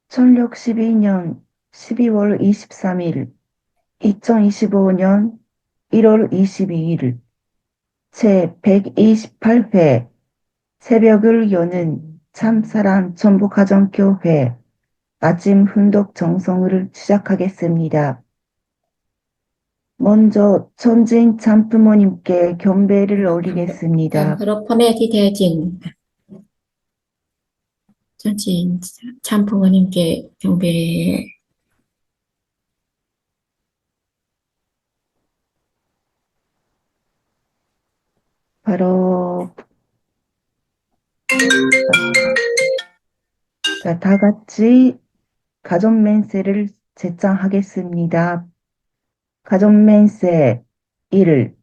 1612년 12월 23일, 2025년 1월 22일, 제128회 새벽을 여는 참사랑 전북가정교회 아침 훈독 정성을 시작하겠습니다. 먼저 천진 참부모님께 경배를 การ 올리겠습니다. เคารพพ่อแม่ที่แท้จริง尊敬참부모님께 경배 바로 자, 다 같이 가정맹세를 제창하겠습니다. 가정맹세 1.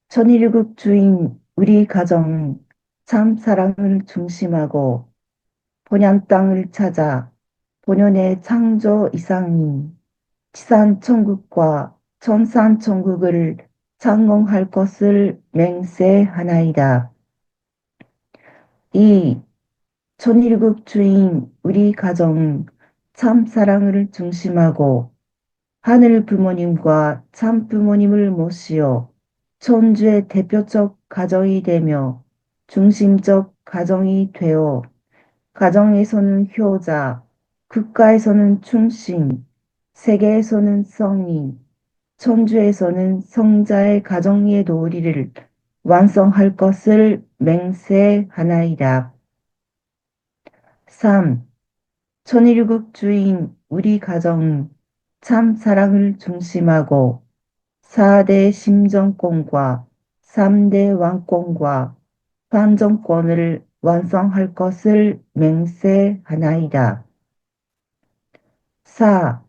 천일국 주인 우리 가정 참 사랑을 중심하고 본연 땅을 찾아 본연의 창조 이상인 지산 천국과 천산 천국을 창공할 것을 맹세하나이다. 2. 천일국 주인 우리 가정 참 사랑을 중심하고 하늘 부모님과 참 부모님을 모시어 천주의 대표적 가정이 되며 중심적 가정이 되어 가정에서는 효자, 국가에서는 충신, 세계에서는 성인, 천주에서는 성자의 가정의 도리를 완성할 것을 맹세하나이다. 3. 천일국 주인 우리 가정 참 사랑을 중심하고 4대 심정권과 3대 왕권과 판정권을 완성할 것을 맹세하나이다. 4.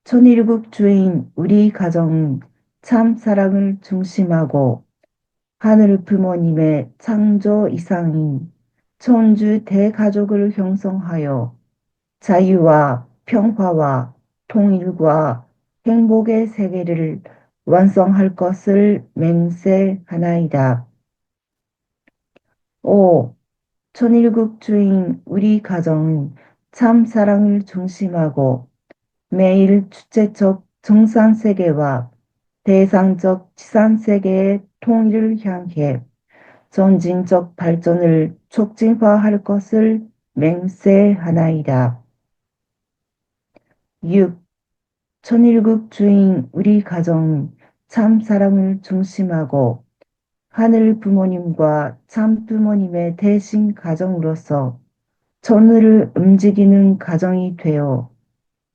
천일국 주인 우리 가정 참 사랑을 중심하고 하늘 부모님의 창조 이상인 천주 대가족을 형성하여 자유와 평화와 통일과 행복의 세계를 완성할 것을 맹세하나이다. 5. 천일국 주인 우리 가정은 참 사랑을 중심하고 매일 주체적 정상세계와 대상적 지상세계의 통일을 향해 전진적 발전을 촉진화할 것을 맹세하나이다. 6. 천일국 주인 우리 가정 참 사랑을 중심하고 하늘 부모님과 참 부모님의 대신 가정으로서 천을 움직이는 가정이 되어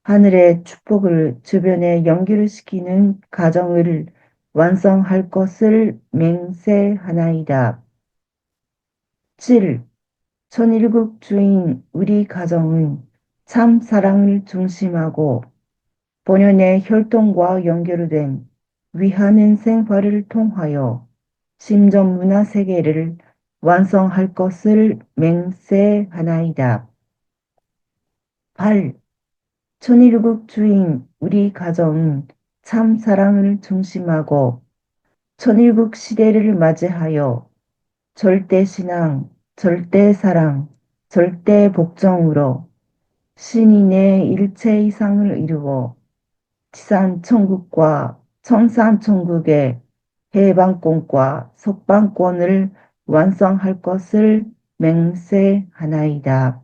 하늘의 축복을 주변에 연결시키는 가정을 완성할 것을 맹세하나이다. 7. 천일국 주인 우리 가정은 참 사랑을 중심하고 본연의 혈통과 연결된 위하는 생활을 통하여 심전 문화 세계를 완성할 것을 맹세하나이다. 8. 천일국 주인 우리 가정은 참 사랑을 중심하고 천일국 시대를 맞이하여 절대신앙, 절대사랑, 절대복종으로 신인의 일체 이상을 이루어 지산천국과 청산천국의 해방권과 석방권을 완성할 것을 맹세하나이다.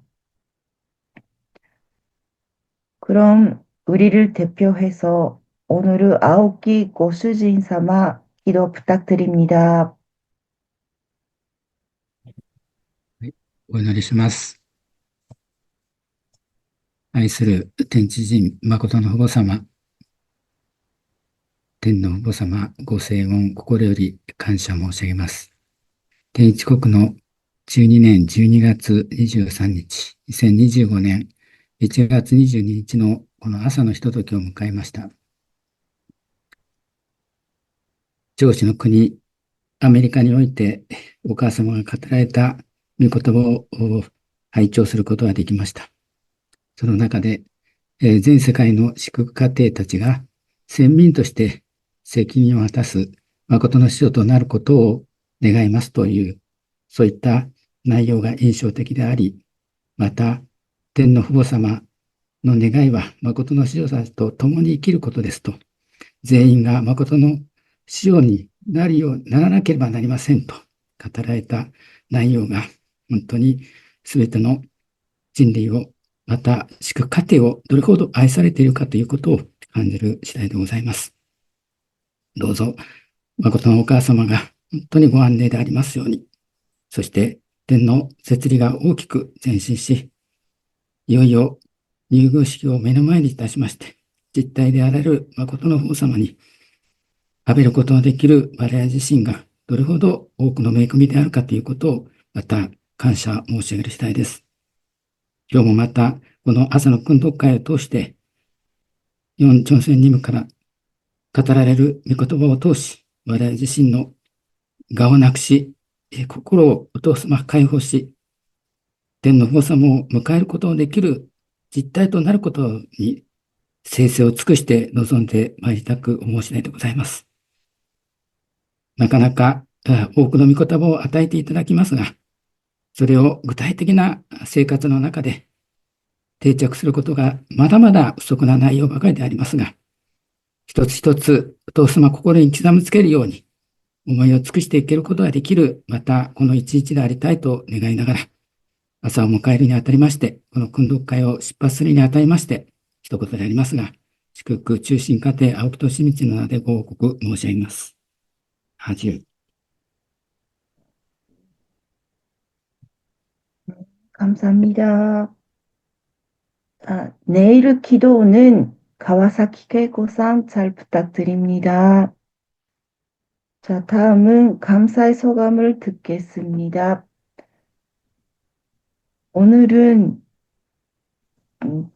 그럼 우리를 대표해서 오늘의 9기 고수진 삼아 기도 부탁드립니다. はい、お祈りします。愛する天地人、誠の父母様、天の父母様、ご聖言、心より感謝申し上げます。天一国の12年12月23日、2025年1月22日のこの朝のひとときを迎えました。上司の国、アメリカにおいてお母様が語られた御言葉を拝聴することができました。その中で、全世界の祝福家庭たちが先民として責任を果たす誠の使徒となることを願いますという、そういった内容が印象的であり、また、天の父母様、の願いは誠の使女たちと共に生きることですと、全員が誠の使女になるようならなければなりませんと語られた内容が、本当に全ての人類を、また祝福家庭をどれほど愛されているかということを感じる次第でございます。どうぞ、誠のお母様が本当にご安寧でありますように、そして天の摂理が大きく前進し、いよいよ入宮式を目の前にいたしまして、実体であられる誠の父様に浴びることのできる我々自身がどれほど多くの恵みであるかということを、また感謝申し上げる次第です。今日もまた、この朝の訓読会を通して、四朝鮮任務から語られる御言葉を通し、我々自身の我をなくし、心をお父様解放し、天の父様を迎えることのできる実体となることに、精誠を尽くして臨んでまいりたく思う次第でございます。なかなか多くの御言葉を与えていただきますが、それを具体的な生活の中で定着することがまだまだ不足な内容ばかりでありますが、一つ一つお父様心に刻みつけるように思いを尽くしていけることができる、またこの一日でありたいと願いながら、朝を迎えるにあたりまして、この訓読会を出発するにあたりまして、一言でありますが、祝福中心家庭青木利道の名でご報告申し上げます。恥。 감사합니다. 내일 기도는 가와사키 케이코さん 잘 부탁드립니다. 자, 다음은 감사의 소감을 듣겠습니다. 오늘은 음,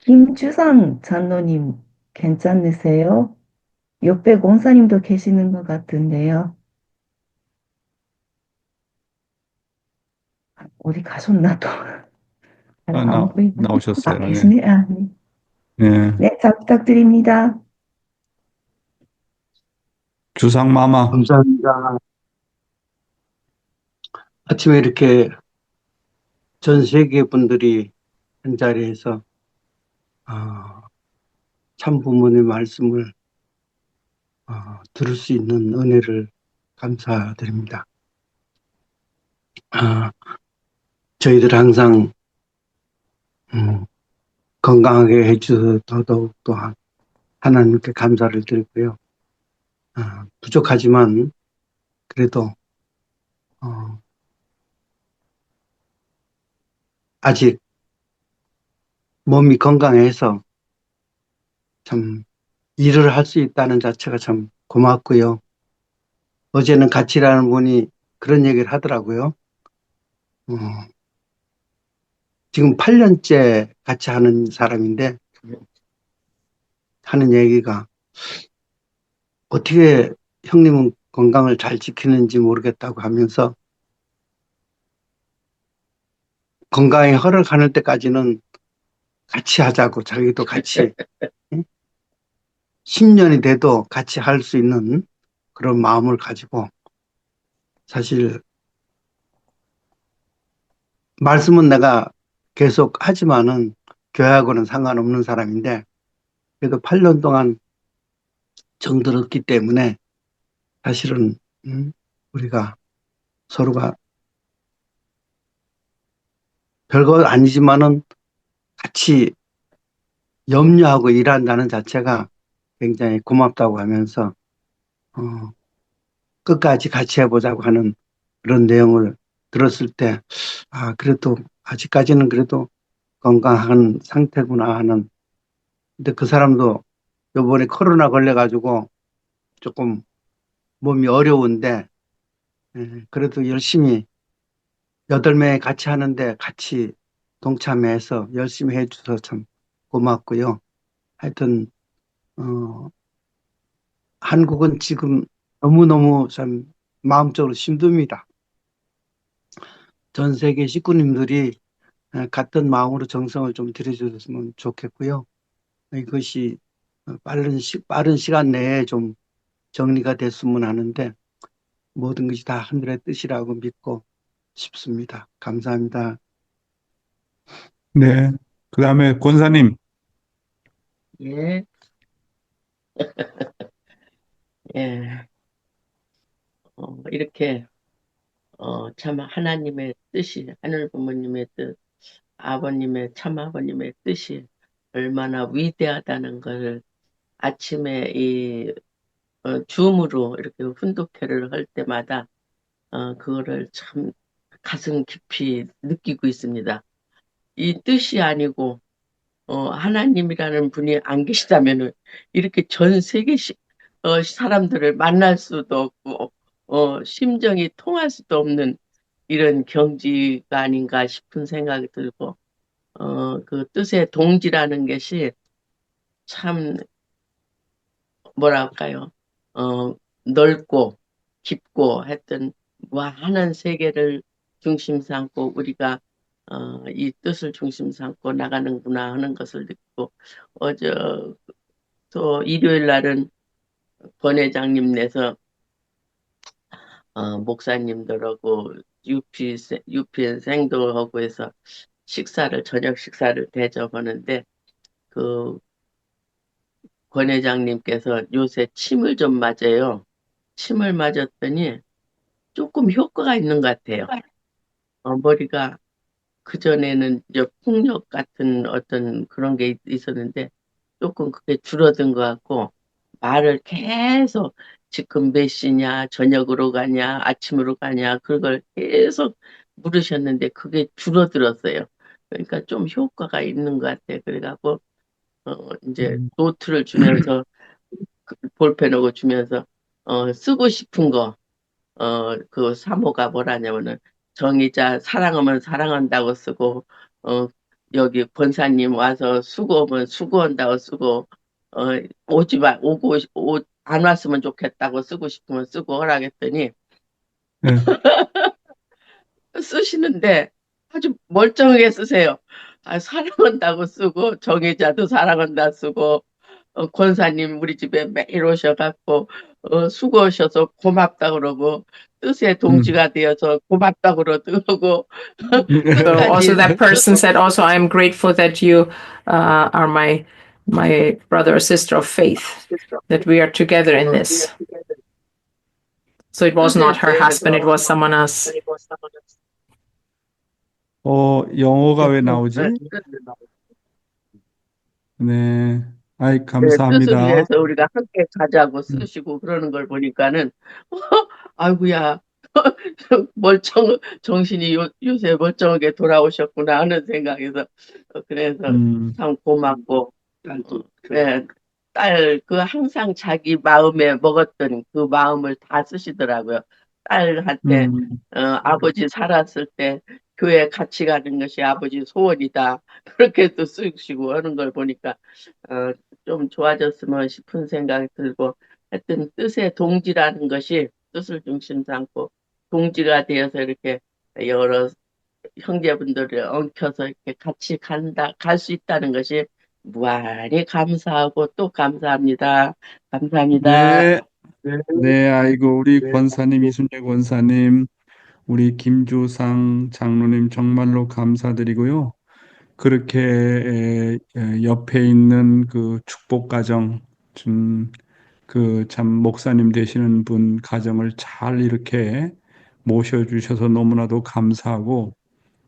김주상 장로님 괜찮으세요? 옆에 권사님도 계시는 것 같은데요. 어디 가셨나 또. 안 보이네. 나오셨어요. 예. 계시네. 네. 예. 네, 잘 부탁드립니다. 주상마마. 감사합니다. 아침에 이렇게 전 세계 분들이 한 자리에서 참 부모님의 말씀을 들을 수 있는 은혜를 감사드립니다. 저희들 항상 건강하게 해주셔서 더더욱 또한 하나님께 감사를 드리고요. 부족하지만 그래도 아직 몸이 건강해서 참 일을 할 수 있다는 자체가 참 고맙고요. 어제는 같이 일하는 분이 그런 얘기를 하더라고요. 지금 8년째 같이 하는 사람인데 하는 얘기가 어떻게 형님은 건강을 잘 지키는지 모르겠다고 하면서 건강이 허락하는 때까지는 같이 하자고 자기도 같이 10년이 돼도 같이 할 수 있는 그런 마음을 가지고 사실 말씀은 내가 계속 하지만은 교회하고는 상관없는 사람인데 그래도 8년 동안 정들었기 때문에 사실은 우리가 서로가 별거 아니지만은 같이 염려하고 일한다는 자체가 굉장히 고맙다고 하면서 끝까지 같이 해보자고 하는 그런 내용을 들었을 때 그래도 아직까지는 그래도 건강한 상태구나 하는. 근데 그 사람도 요번에 코로나 걸려가지고 조금 몸이 어려운데 그래도 열심히 8명 같이 하는데 같이 동참해서 열심히 해줘서 참 고맙고요. 하여튼 한국은 지금 너무너무 참 마음적으로 힘듭니다. 전 세계 식구님들이 같은 마음으로 정성을 좀 들여주셨으면 좋겠고요. 이것이 빠른 시간 내에 좀 정리가 됐으면 하는데 모든 것이 다 하늘의 뜻이라고 믿고 싶습니다. 감사합니다. 네. 그 다음에 권사님. 예, 예. 이렇게, 참 하나님의 뜻이, 하늘 부모님의 뜻, 아버님의, 참 아버님의 뜻이 얼마나 위대하다는 것을 아침에 줌으로 이렇게 훈독회를 할 때마다, 그거를 참 가슴 깊이 느끼고 있습니다. 이 뜻이 아니고, 하나님이라는 분이 안 계시다면은 이렇게 전 세계 사람들을 만날 수도 없고, 심정이 통할 수도 없는 이런 경지가 아닌가 싶은 생각이 들고, 그 뜻의 동지라는 것이 참, 뭐랄까요, 넓고 깊고 했던 많은 세계를 중심 삼고 우리가 이 뜻을 중심 삼고 나가는구나 하는 것을 느끼고, 어제 또 일요일 날은 권회장님 내서 목사님들하고 UPN 생도하고 해서 저녁 식사를 대접하는데, 그 권회장님께서 요새 침을 좀 맞아요. 침을 맞았더니 조금 효과가 있는 것 같아요. 머리가 그전에는 이제 폭력 같은 어떤 그런 게 있었는데 조금 그게 줄어든 것 같고, 말을 계속 지금 몇 시냐, 저녁으로 가냐, 아침으로 가냐, 그걸 계속 물으셨는데 그게 줄어들었어요. 그러니까 좀 효과가 있는 것 같아요. 그래갖고, 이제 노트를 주면서, 볼펜하고 주면서, 쓰고 싶은 거, 그 사모가 뭐라냐면은, 정의자 사랑하면 사랑한다고 쓰고, 어, 여기 권사님 와서 수고하면 수고한다고 쓰고, 어, 안 왔으면 좋겠다고 쓰고 싶으면 쓰고 하라겠더니, 네. 쓰시는데 아주 멀쩡하게 쓰세요. 사랑한다고 쓰고, 정의자도 사랑한다 쓰고, 권사님 우리 집에 매일 오셔갖고 수고하셔서 고맙다 그러고, 뜻의 동지가 되어서 고맙다 그러고, So also 끝까지 that person said, also I am grateful that you are my brother or sister of faith, that we are together in this. So it was not her husband, it was someone else. 영어가 왜 나오지? 네. 아이, 뜻을 감사합니다. 위해서 우리가 함께 가자고 쓰시고 그러는 걸 보니까는, 아이고야, 정신이 요새 멀쩡하게 돌아오셨구나 하는 생각에서, 그래서 참 고맙고, 네, 항상 자기 마음에 먹었던 그 마음을 다 쓰시더라고요. 딸한테, 아버지 살았을 때 교회 같이 가는 것이 아버지 소원이다. 그렇게 또 쓰시고 하는 걸 보니까, 좀 좋아졌으면 싶은 생각이 들고, 하여튼 뜻의 동지라는 것이 뜻을 중심 삼고 동지가 되어서 이렇게 여러 형제분들을 엉켜서 이렇게 같이 갈 수 있다는 것이 무한히 감사하고 또 감사합니다. 감사합니다. 네. 네, 아이고, 우리 권사님, 이순재 권사님, 우리 김주상 장로님 정말로 감사드리고요. 그렇게 옆에 있는 그 축복 가정, 참 목사님 되시는 분 가정을 잘 이렇게 모셔주셔서 너무나도 감사하고,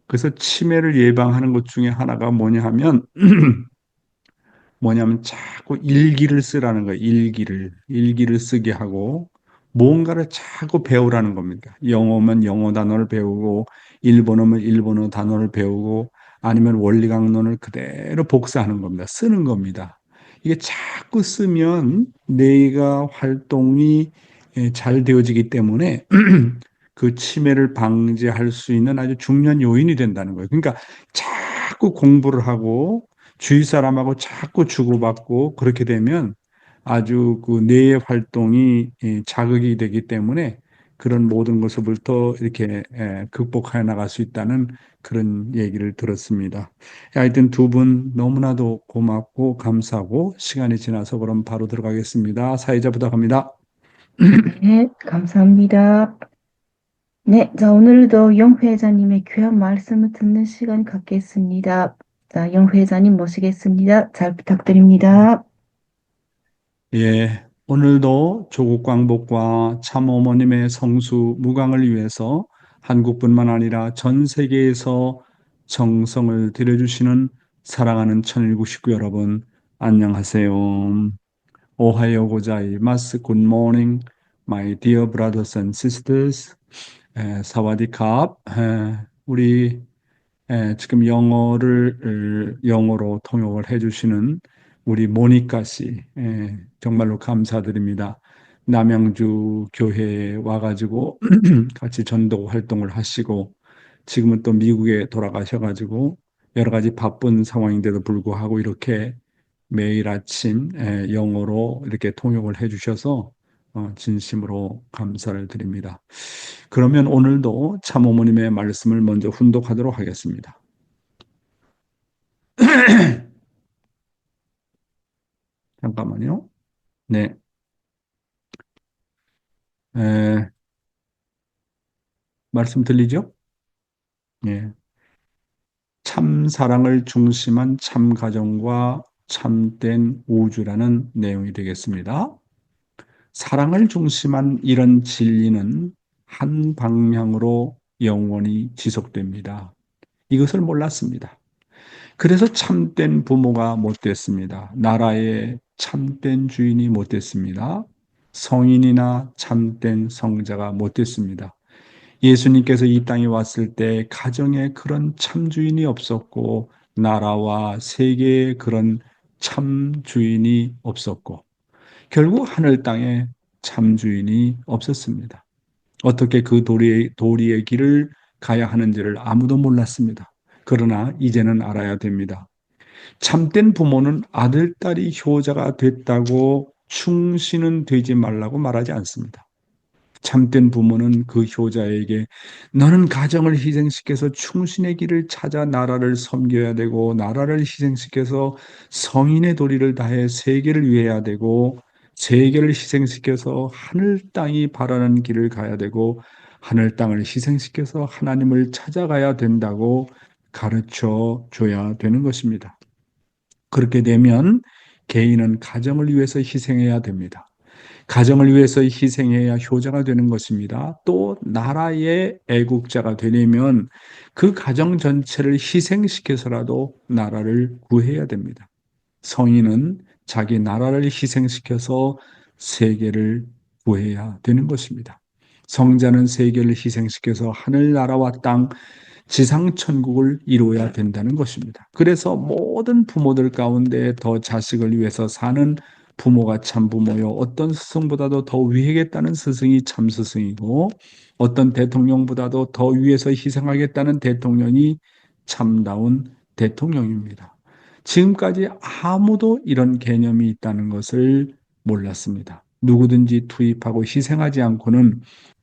그래서 치매를 예방하는 것 중에 하나가 뭐냐면 자꾸 일기를 쓰라는 거예요. 일기를 쓰게 하고 뭔가를 자꾸 배우라는 겁니다. 영어면 영어 단어를 배우고, 일본어면 일본어 단어를 배우고, 아니면 원리 강론을 그대로 복사하는 겁니다. 쓰는 겁니다. 이게 자꾸 쓰면 뇌가 활동이 잘 되어지기 때문에 그 치매를 방지할 수 있는 아주 중요한 요인이 된다는 거예요. 그러니까 자꾸 공부를 하고 주위 사람하고 자꾸 주고받고 그렇게 되면 아주 그 뇌의 활동이 자극이 되기 때문에 그런 모든 것을부터 이렇게 극복해 나갈 수 있다는 그런 얘기를 들었습니다. 하여튼 두 분 너무나도 고맙고 감사하고, 시간이 지나서 그럼 바로 들어가겠습니다. 사회자 부탁합니다. 네, 감사합니다. 네, 자, 오늘도 영 회장님의 귀한 말씀을 듣는 시간 갖겠습니다. 자, 영 회장님 모시겠습니다. 잘 부탁드립니다. 예, 오늘도 조국 광복과 참 어머님의 성수 무광을 위해서 한국뿐만 아니라 전 세계에서 정성을 들여주시는 사랑하는 천일국 식구 여러분, 안녕하세요. 오하요 고자이마스. Good morning, my dear brothers and sisters. 사와디캅. 우리 지금 영어로 통역을 해주시는 우리 모니카 씨, 정말로 감사드립니다. 남양주 교회에 와가지고 같이 전도 활동을 하시고 지금은 또 미국에 돌아가셔가지고 여러 가지 바쁜 상황인데도 불구하고 이렇게 매일 아침 영어로 이렇게 통역을 해주셔서 진심으로 감사를 드립니다. 그러면 오늘도 참어머님의 말씀을 먼저 훈독하도록 하겠습니다. 잠깐만요. 네. 말씀 들리죠? 예. 참 사랑을 중심한 참 가정과 참된 우주라는 내용이 되겠습니다. 사랑을 중심한 이런 진리는 한 방향으로 영원히 지속됩니다. 이것을 몰랐습니다. 그래서 참된 부모가 못 됐습니다. 나라의 참된 주인이 못 됐습니다. 성인이나 참된 성자가 못 됐습니다. 예수님께서 이 땅에 왔을 때 가정에 그런 참주인이 없었고 나라와 세계에 그런 참주인이 없었고 결국 하늘 땅에 참주인이 없었습니다. 어떻게 그 도리의 길을 가야 하는지를 아무도 몰랐습니다. 그러나 이제는 알아야 됩니다. 참된 부모는 아들, 딸이 효자가 됐다고 충신은 되지 말라고 말하지 않습니다. 참된 부모는 그 효자에게 너는 가정을 희생시켜서 충신의 길을 찾아 나라를 섬겨야 되고 나라를 희생시켜서 성인의 도리를 다해 세계를 위해야 되고 세계를 희생시켜서 하늘 땅이 바라는 길을 가야 되고 하늘 땅을 희생시켜서 하나님을 찾아가야 된다고 가르쳐 줘야 되는 것입니다. 그렇게 되면 개인은 가정을 위해서 희생해야 됩니다. 가정을 위해서 희생해야 효자가 되는 것입니다. 또 나라의 애국자가 되려면 그 가정 전체를 희생시켜서라도 나라를 구해야 됩니다. 성인은 자기 나라를 희생시켜서 세계를 구해야 되는 것입니다. 성자는 세계를 희생시켜서 하늘나라와 땅, 지상천국을 이루어야 된다는 것입니다. 그래서 모든 부모들 가운데 더 자식을 위해서 사는 부모가 참 부모요. 어떤 스승보다도 더 위하겠다는 스승이 참 스승이고 어떤 대통령보다도 더 위해서 희생하겠다는 대통령이 참다운 대통령입니다. 지금까지 아무도 이런 개념이 있다는 것을 몰랐습니다. 누구든지 투입하고 희생하지 않고는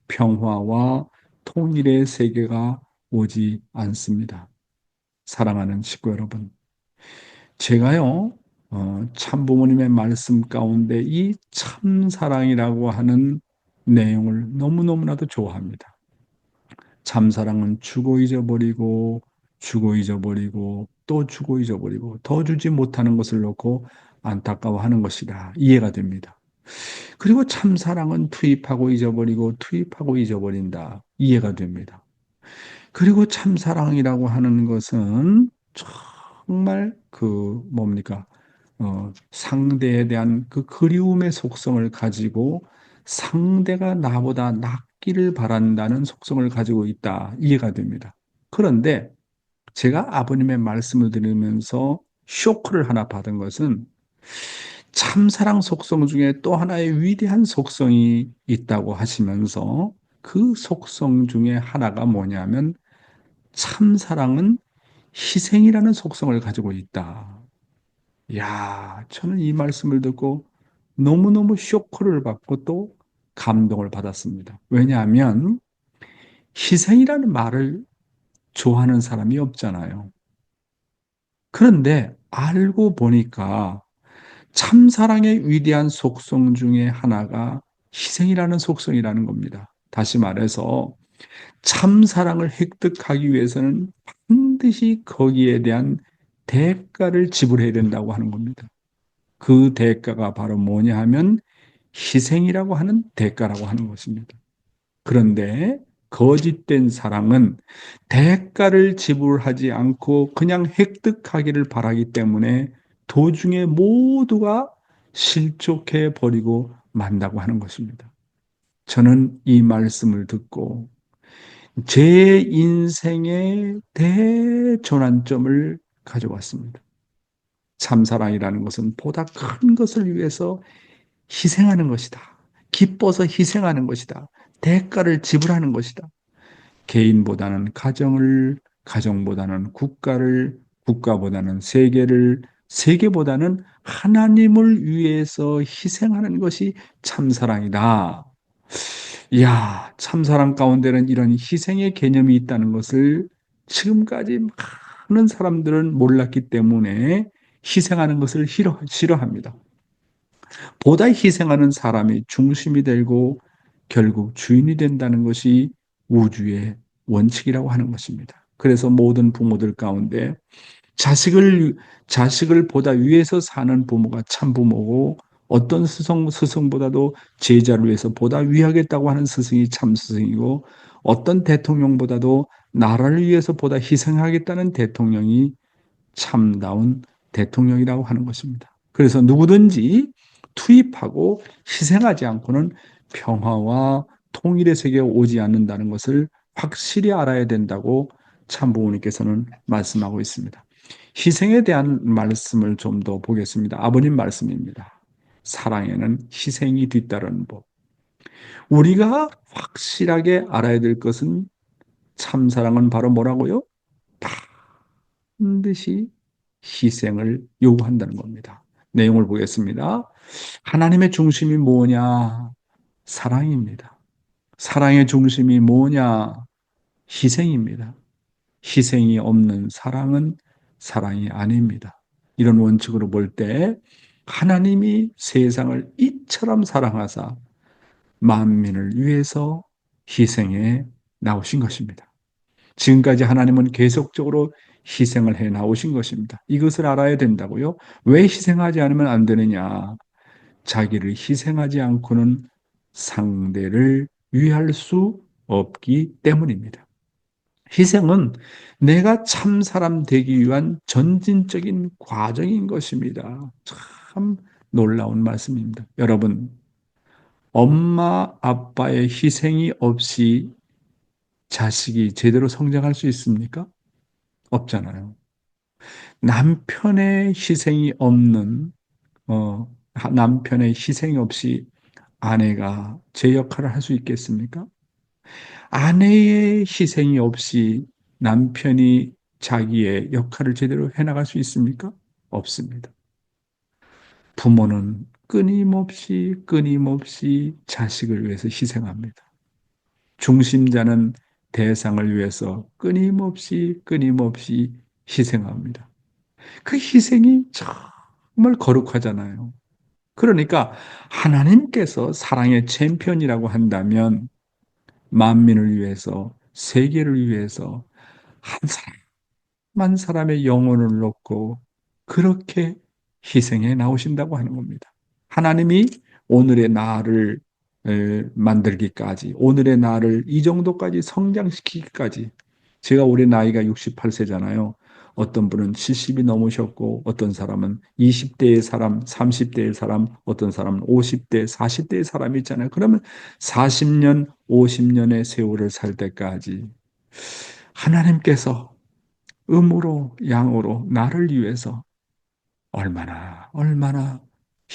평화와 통일의 세계가 오지 않습니다. 사랑하는 식구 여러분, 제가요, 참부모님의 말씀 가운데 이 참사랑이라고 하는 내용을 너무너무나도 좋아합니다. 참사랑은 주고 잊어버리고 주고 잊어버리고 또 주고 잊어버리고 더 주지 못하는 것을 놓고 안타까워하는 것이다. 이해가 됩니다. 그리고 참사랑은 투입하고 잊어버리고 투입하고 잊어버린다. 이해가 됩니다. 그리고 참사랑이라고 하는 것은 정말 상대에 대한 그 그리움의 속성을 가지고 상대가 나보다 낫기를 바란다는 속성을 가지고 있다. 이해가 됩니다. 그런데 제가 아버님의 말씀을 들으면서 쇼크를 하나 받은 것은 참사랑 속성 중에 또 하나의 위대한 속성이 있다고 하시면서 그 속성 중에 하나가 뭐냐면 참사랑은 희생이라는 속성을 가지고 있다. 야, 저는 이 말씀을 듣고 너무너무 쇼크를 받고 또 감동을 받았습니다. 왜냐하면 희생이라는 말을 좋아하는 사람이 없잖아요. 그런데 알고 보니까 참사랑의 위대한 속성 중에 하나가 희생이라는 속성이라는 겁니다. 다시 말해서 참사랑을 획득하기 위해서는 반드시 거기에 대한 대가를 지불해야 된다고 하는 겁니다. 그 대가가 바로 뭐냐 하면 희생이라고 하는 대가라고 하는 것입니다. 그런데 거짓된 사랑은 대가를 지불하지 않고 그냥 획득하기를 바라기 때문에 도중에 모두가 실족해 버리고 만다고 하는 것입니다. 저는 이 말씀을 듣고 제 인생의 대전환점을 가져왔습니다. 참사랑이라는 것은 보다 큰 것을 위해서 희생하는 것이다. 기뻐서 희생하는 것이다. 대가를 지불하는 것이다. 개인보다는 가정을, 가정보다는 국가를, 국가보다는 세계를, 세계보다는 하나님을 위해서 희생하는 것이 참사랑이다. 이야, 참사랑 가운데는 이런 희생의 개념이 있다는 것을 지금까지 많은 사람들은 몰랐기 때문에 희생하는 것을 싫어합니다. 보다 희생하는 사람이 중심이 되고 결국 주인이 된다는 것이 우주의 원칙이라고 하는 것입니다. 그래서 모든 부모들 가운데 자식을 보다 위해서 사는 부모가 참 부모고 어떤 스승보다도 제자를 위해서 보다 위하겠다고 하는 스승이 참 스승이고 어떤 대통령보다도 나라를 위해서 보다 희생하겠다는 대통령이 참다운 대통령이라고 하는 것입니다. 그래서 누구든지 투입하고 희생하지 않고는 평화와 통일의 세계에 오지 않는다는 것을 확실히 알아야 된다고 참부모님께서는 말씀하고 있습니다. 희생에 대한 말씀을 좀 더 보겠습니다. 아버님 말씀입니다. 사랑에는 희생이 뒤따르는 법. 우리가 확실하게 알아야 될 것은 참사랑은 바로 뭐라고요? 반드시 희생을 요구한다는 겁니다. 내용을 보겠습니다. 하나님의 중심이 뭐냐? 사랑입니다. 사랑의 중심이 뭐냐? 희생입니다. 희생이 없는 사랑은 사랑이 아닙니다. 이런 원칙으로 볼 때 하나님이 세상을 이처럼 사랑하사 만민을 위해서 희생해 나오신 것입니다. 지금까지 하나님은 계속적으로 희생을 해 나오신 것입니다. 이것을 알아야 된다고요? 왜 희생하지 않으면 안 되느냐? 자기를 희생하지 않고는 상대를 위할 수 없기 때문입니다. 희생은 내가 참 사람 되기 위한 전진적인 과정인 것입니다. 참 놀라운 말씀입니다. 여러분, 엄마, 아빠의 희생이 없이 자식이 제대로 성장할 수 있습니까? 없잖아요. 남편의 희생이 없는, 남편의 희생이 없이 아내가 제 역할을 할 수 있겠습니까? 아내의 희생이 없이 남편이 자기의 역할을 제대로 해나갈 수 있습니까? 없습니다. 부모는 끊임없이 자식을 위해서 희생합니다. 중심자는 대상을 위해서 끊임없이 희생합니다. 그 희생이 정말 거룩하잖아요. 그러니까 하나님께서 사랑의 챔피언이라고 한다면 만민을 위해서, 세계를 위해서 한 사람만 사람의 영혼을 놓고 그렇게 희생해 나오신다고 하는 겁니다. 하나님이 오늘의 나를 만들기까지, 오늘의 나를 이 정도까지 성장시키기까지, 제가 올해 나이가 68세잖아요. 어떤 분은 70이 넘으셨고, 어떤 사람은 20대의 사람, 30대의 사람, 어떤 사람은 50대, 40대의 사람이 있잖아요. 그러면 40년, 50년의 세월을 살 때까지 하나님께서 음으로, 양으로 나를 위해서 얼마나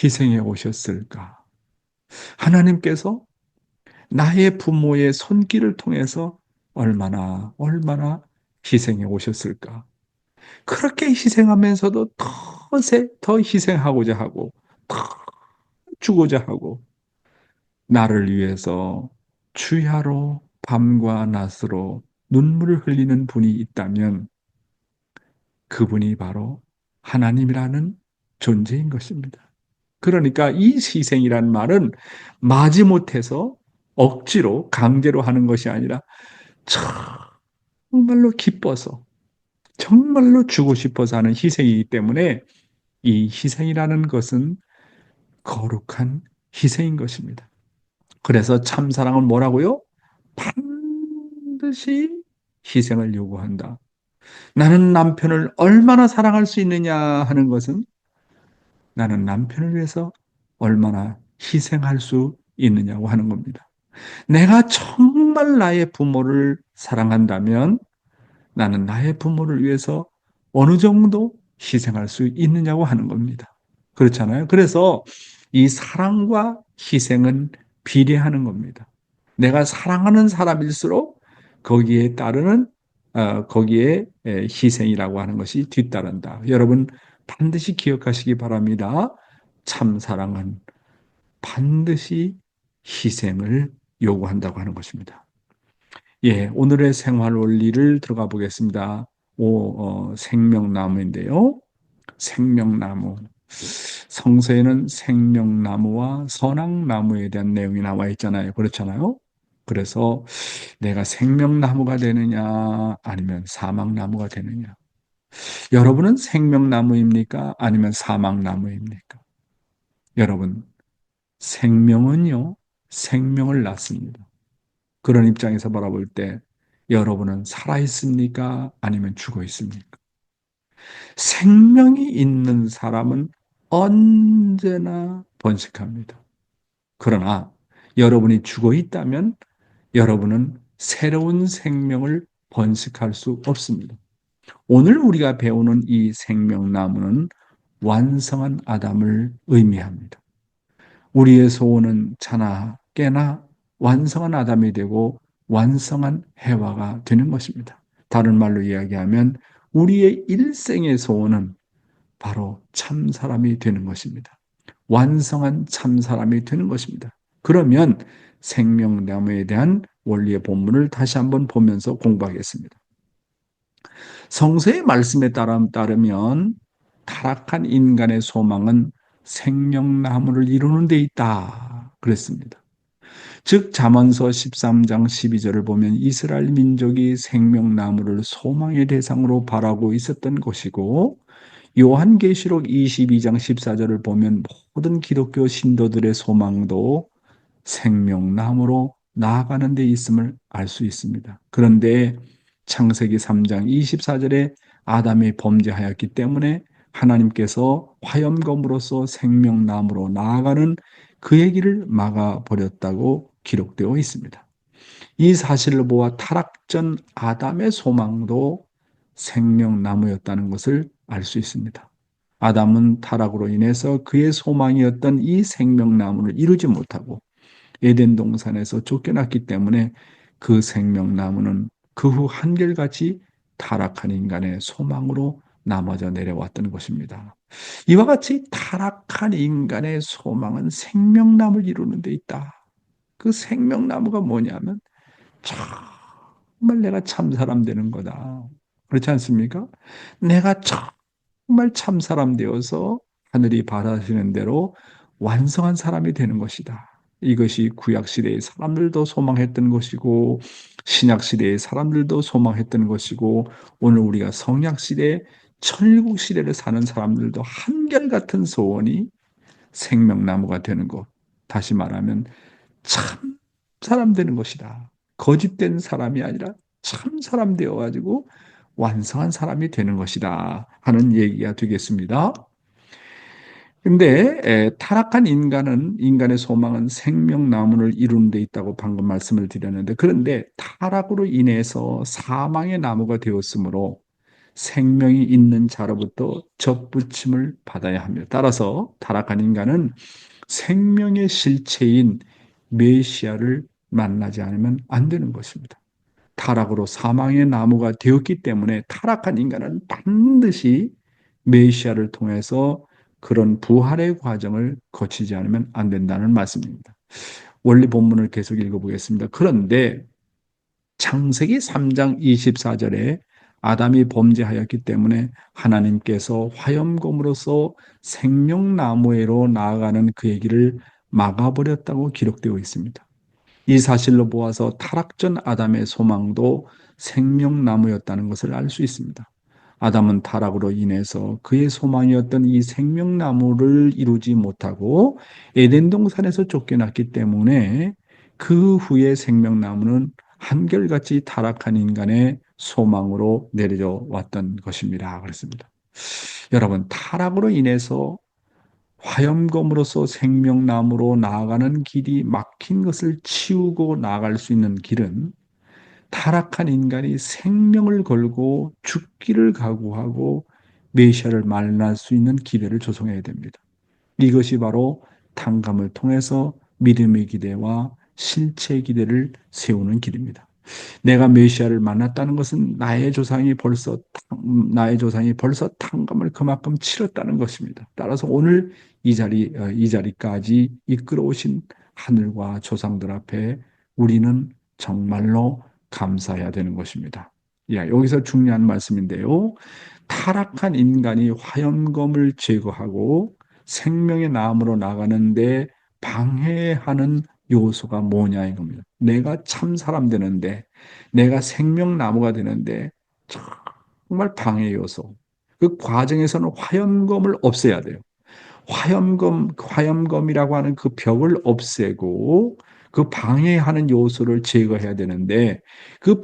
희생해 오셨을까. 하나님께서 나의 부모의 손길을 통해서 얼마나 희생해 오셨을까. 그렇게 희생하면서도 더 희생하고자 하고, 더 주고자 하고, 나를 위해서 주야로 밤과 낮으로 눈물을 흘리는 분이 있다면 그분이 바로 하나님이라는 존재인 것입니다. 그러니까 이 희생이란 말은 마지못해서 억지로 강제로 하는 것이 아니라 정말로 기뻐서 정말로 주고 싶어서 하는 희생이기 때문에 이 희생이라는 것은 거룩한 희생인 것입니다. 그래서 참사랑은 뭐라고요? 반드시 희생을 요구한다. 나는 남편을 얼마나 사랑할 수 있느냐 하는 것은 나는 남편을 위해서 얼마나 희생할 수 있느냐고 하는 겁니다. 내가 정말 나의 부모를 사랑한다면 나는 나의 부모를 위해서 어느 정도 희생할 수 있느냐고 하는 겁니다. 그렇잖아요. 그래서 이 사랑과 희생은 비례하는 겁니다. 내가 사랑하는 사람일수록 거기에 따르는 거기에 희생이라고 하는 것이 뒤따른다. 여러분 반드시 기억하시기 바랍니다. 참 사랑은 반드시 희생을 요구한다고 하는 것입니다. 예, 오늘의 생활 원리를 들어가 보겠습니다. 생명나무인데요. 생명나무. 성서에는 생명나무와 선악나무에 대한 내용이 나와 있잖아요. 그렇잖아요. 그래서 내가 생명나무가 되느냐, 아니면 사막나무가 되느냐. 여러분은 생명나무입니까? 아니면 사막나무입니까? 여러분, 생명은요, 생명을 낳습니다. 그런 입장에서 바라볼 때 여러분은 살아있습니까? 아니면 죽어 있습니까? 생명이 있는 사람은 언제나 번식합니다. 그러나 여러분이 죽어 있다면 여러분은 새로운 생명을 번식할 수 없습니다. 오늘 우리가 배우는 이 생명나무는 완성한 아담을 의미합니다. 우리의 소원은 자나 깨나 완성한 아담이 되고 완성한 해와가 되는 것입니다. 다른 말로 이야기하면 우리의 일생의 소원은 바로 참 사람이 되는 것입니다. 완성한 참 사람이 되는 것입니다. 그러면 생명나무에 대한 원리의 본문을 다시 한번 보면서 공부하겠습니다. 성서의 말씀에 따르면 타락한 인간의 소망은 생명나무를 이루는 데 있다. 그랬습니다. 즉 잠언서 13장 12절을 보면 이스라엘 민족이 생명나무를 소망의 대상으로 바라고 있었던 것이고 요한계시록 22장 14절을 보면 모든 기독교 신도들의 소망도 생명나무로 나아가는 데 있음을 알 수 있습니다. 그런데 창세기 3장 24절에 아담이 범죄하였기 때문에 하나님께서 화염검으로서 생명나무로 나아가는 그의 길을 막아버렸다고 기록되어 있습니다. 이 사실을 보아 타락 전 아담의 소망도 생명나무였다는 것을 알 수 있습니다. 아담은 타락으로 인해서 그의 소망이었던 이 생명나무를 이루지 못하고 에덴 동산에서 쫓겨났기 때문에 그 생명나무는 그 후 한결같이 타락한 인간의 소망으로 남아져 내려왔던 것입니다. 이와 같이 타락한 인간의 소망은 생명나무를 이루는 데 있다. 그 생명나무가 뭐냐면 정말 내가 참 사람 되는 거다. 그렇지 않습니까? 내가 정말 참 사람 되어서 하늘이 바라시는 대로 완성한 사람이 되는 것이다. 이것이 구약시대의 사람들도 소망했던 것이고 신약시대의 사람들도 소망했던 것이고 오늘 우리가 성약시대, 천일국시대를 사는 사람들도 한결같은 소원이 생명나무가 되는 것. 다시 말하면 참 사람 되는 것이다. 거짓된 사람이 아니라 참 사람 되어가지고 완성한 사람이 되는 것이다 하는 얘기가 되겠습니다. 근데 타락한 인간의 소망은 생명나무를 이루는 데 있다고 방금 말씀을 드렸는데 그런데 타락으로 인해서 사망의 나무가 되었으므로 생명이 있는 자로부터 접붙임을 받아야 합니다. 따라서 타락한 인간은 생명의 실체인 메시아를 만나지 않으면 안 되는 것입니다. 타락으로 사망의 나무가 되었기 때문에 타락한 인간은 반드시 메시아를 통해서 그런 부활의 과정을 거치지 않으면 안 된다는 말씀입니다. 원리 본문을 계속 읽어보겠습니다. 그런데 창세기 3장 24절에 아담이 범죄하였기 때문에 하나님께서 화염검으로서 생명나무로 나아가는 그의 길을 막아버렸다고 기록되어 있습니다. 이 사실로 보아서 타락 전 아담의 소망도 생명나무였다는 것을 알 수 있습니다. 아담은 타락으로 인해서 그의 소망이었던 이 생명나무를 이루지 못하고 에덴 동산에서 쫓겨났기 때문에 그 후에 생명나무는 한결같이 타락한 인간의 소망으로 내려왔던 것입니다. 그랬습니다. 여러분, 타락으로 인해서 화염검으로서 생명나무로 나아가는 길이 막힌 것을 치우고 나아갈 수 있는 길은 타락한 인간이 생명을 걸고 죽기를 각오하고 메시아를 만날 수 있는 기회를 조성해야 됩니다. 이것이 바로 탕감을 통해서 믿음의 기대와 실체의 기대를 세우는 길입니다. 내가 메시아를 만났다는 것은 나의 조상이 벌써 탕감을 그만큼 치렀다는 것입니다. 따라서 오늘 이 자리까지 이끌어오신 하늘과 조상들 앞에 우리는 정말로 감사해야 되는 것입니다. 여기서 중요한 말씀인데요. 타락한 인간이 화염검을 제거하고 생명의 나음으로 나가는데 방해하는 요소가 뭐냐 이겁니다. 내가 참 사람 되는데, 내가 생명나무가 되는데 정말 방해 요소. 그 과정에서는 화염검을 없애야 돼요. 화염검이라고 하는 그 벽을 없애고 그 방해하는 요소를 제거해야 되는데, 그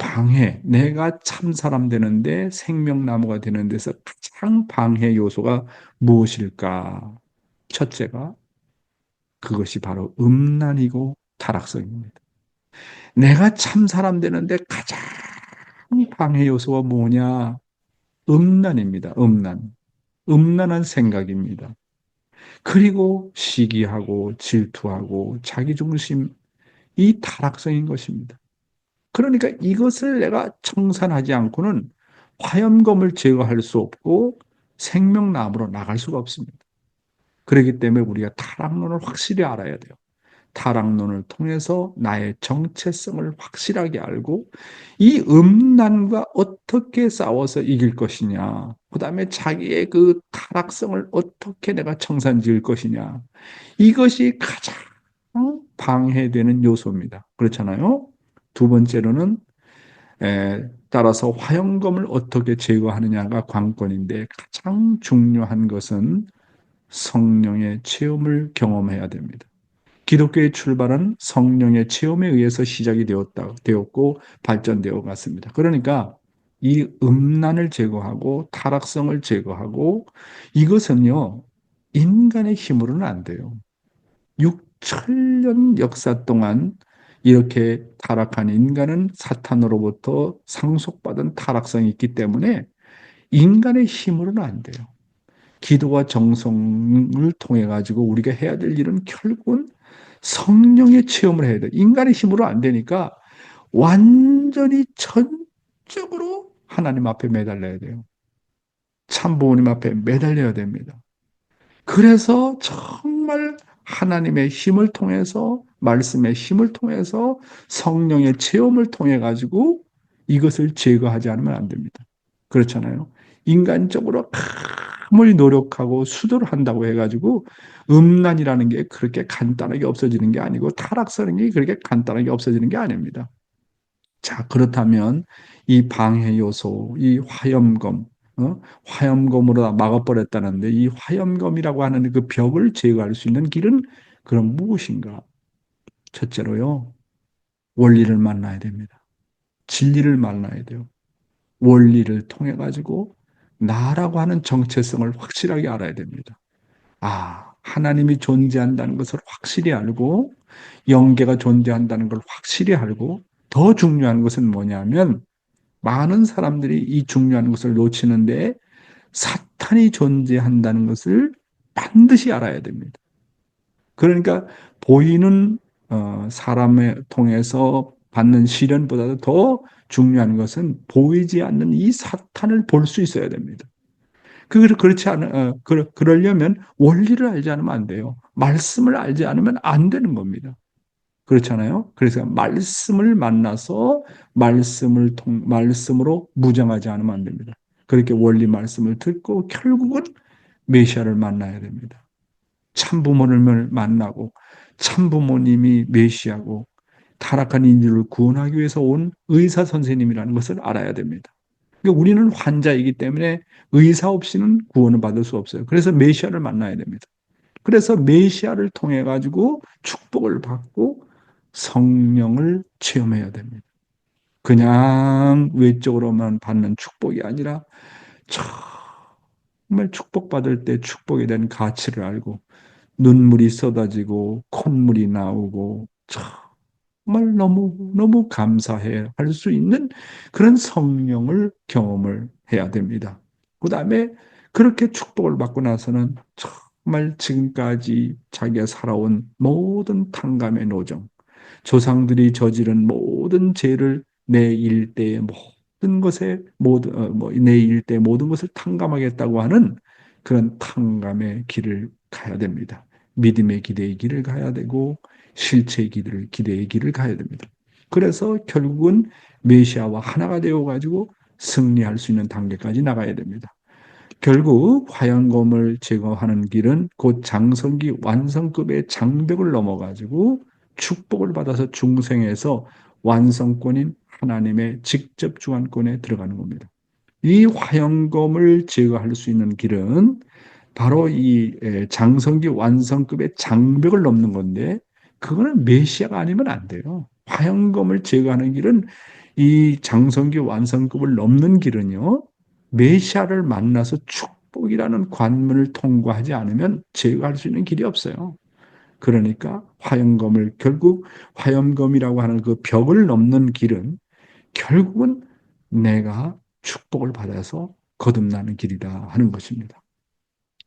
내가 참 사람 되는데 생명나무가 되는 데서 가장 방해 요소가 무엇일까? 첫째가 그것이 바로 음란이고 타락성입니다. 내가 참 사람 되는데 가장 방해 요소가 뭐냐? 음란입니다. 음란한 생각입니다. 그리고 시기하고 질투하고 자기중심, 이 타락성인 것입니다. 그러니까 이것을 내가 청산하지 않고는 화염검을 제거할 수 없고 생명나무로 나갈 수가 없습니다. 그렇기 때문에 우리가 타락론을 확실히 알아야 돼요. 타락론을 통해서 나의 정체성을 확실하게 알고 이 음란과 어떻게 싸워서 이길 것이냐, 그 다음에 자기의 그 타락성을 어떻게 내가 청산지을 것이냐, 이것이 가장 방해되는 요소입니다. 그렇잖아요. 두 번째로는 따라서 화염검을 어떻게 제거하느냐가 관건인데, 가장 중요한 것은 성령의 체험을 경험해야 됩니다. 기독교의 출발은 성령의 체험에 의해서 시작이 되었고 발전되어 갔습니다. 그러니까 이 음란을 제거하고 타락성을 제거하고, 이것은요, 인간의 힘으로는 안 돼요. 6천년 역사 동안 이렇게 타락한 인간은 사탄으로부터 상속받은 타락성이 있기 때문에 인간의 힘으로는 안 돼요. 기도와 정성을 통해 가지고 우리가 해야 될 일은 결국은 성령의 체험을 해야 돼요. 인간의 힘으로 안 되니까 완전히 전적으로 하나님 앞에 매달려야 돼요. 참 부모님 앞에 매달려야 됩니다. 그래서 정말 하나님의 힘을 통해서, 말씀의 힘을 통해서, 성령의 체험을 통해 가지고 이것을 제거하지 않으면 안 됩니다. 그렇잖아요. 인간적으로 아무리 노력하고 수도를 한다고 해가지고 음란이라는 게 그렇게 간단하게 없어지는 게 아니고, 타락성이 게 그렇게 간단하게 없어지는 게 아닙니다. 자, 그렇다면 이 방해 요소, 이 화염검, 화염검으로 막아버렸다는데, 이 화염검이라고 하는 그 벽을 제거할 수 있는 길은 그럼 무엇인가? 첫째로요, 원리를 만나야 됩니다. 진리를 만나야 돼요. 원리를 통해 가지고 나라고 하는 정체성을 확실하게 알아야 됩니다. 하나님이 존재한다는 것을 확실히 알고, 영계가 존재한다는 걸 확실히 알고, 더 중요한 것은 뭐냐면, 많은 사람들이 이 중요한 것을 놓치는데, 사탄이 존재한다는 것을 반드시 알아야 됩니다. 그러니까 보이는 사람을 통해서 받는 시련보다도 더 중요한 것은 보이지 않는 이 사탄을 볼 수 있어야 됩니다. 그렇지 그러려면 원리를 알지 않으면 안 돼요. 말씀을 알지 않으면 안 되는 겁니다. 그렇잖아요. 그래서 말씀을 만나서 말씀으로 무장하지 않으면 안 됩니다. 그렇게 원리 말씀을 듣고 결국은 메시아를 만나야 됩니다. 참부모님을 만나고, 참부모님이 메시아고 타락한 인류를 구원하기 위해서 온 의사 선생님이라는 것을 알아야 됩니다. 그러니까 우리는 환자이기 때문에 의사 없이는 구원을 받을 수 없어요. 그래서 메시아를 만나야 됩니다. 그래서 메시아를 통해 가지고 축복을 받고 성령을 체험해야 됩니다. 그냥 외적으로만 받는 축복이 아니라 정말 축복받을 때 축복에 대한 가치를 알고 눈물이 쏟아지고 콧물이 나오고 정말 너무 감사해 할 수 있는 그런 성령을 경험을 해야 됩니다. 그 다음에 그렇게 축복을 받고 나서는 정말 지금까지 자기가 살아온 모든 탕감의 노정, 조상들이 저지른 모든 죄를 내 일대의 모든 것에 내 일대 모든 것을 탕감하겠다고 하는 그런 탕감의 길을 가야 됩니다. 믿음의 기대의 길을 가야 되고 실체의 기대의 길을 가야 됩니다. 그래서 결국은 메시아와 하나가 되어 가지고 승리할 수 있는 단계까지 나가야 됩니다. 결국 화양검을 제거하는 길은 곧 장성기 완성급의 장벽을 넘어가지고 축복을 받아서 중생에서 완성권인 하나님의 직접 주관권에 들어가는 겁니다. 이 화양검을 제거할 수 있는 길은 바로 이 장성기 완성급의 장벽을 넘는 건데 그거는 메시아가 아니면 안 돼요. 화양검을 제거하는 길은 이 장성기 완성급을 넘는 길은요. 메시아를 만나서 축복이라는 관문을 통과하지 않으면 제거할 수 있는 길이 없어요. 그러니까 결국 화염검이라고 하는 그 벽을 넘는 길은 결국은 내가 축복을 받아서 거듭나는 길이다 하는 것입니다.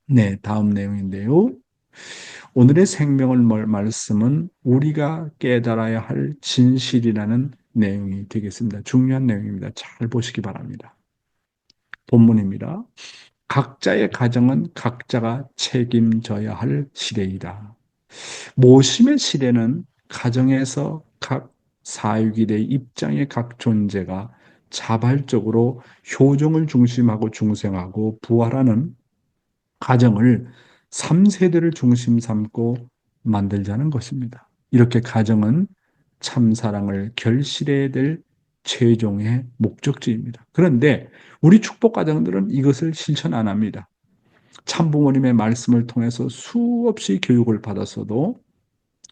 네, 다음 내용인데요. 오늘의 생명을 말씀은 우리가 깨달아야 할 진실이라는 내용이 되겠습니다. 중요한 내용입니다. 잘 보시기 바랍니다. 본문입니다. 각자의 가정은 각자가 책임져야 할 시대이다. 모심의 시대는 가정에서 각 사육일의 입장의 각 존재가 자발적으로 효종을 중심하고 중생하고 부활하는 가정을 3세대를 중심 삼고 만들자는 것입니다. 이렇게 가정은 참사랑을 결실해야 될 최종의 목적지입니다. 그런데 우리 축복 가정들은 이것을 실천 안 합니다. 참부모님의 말씀을 통해서 수없이 교육을 받았어도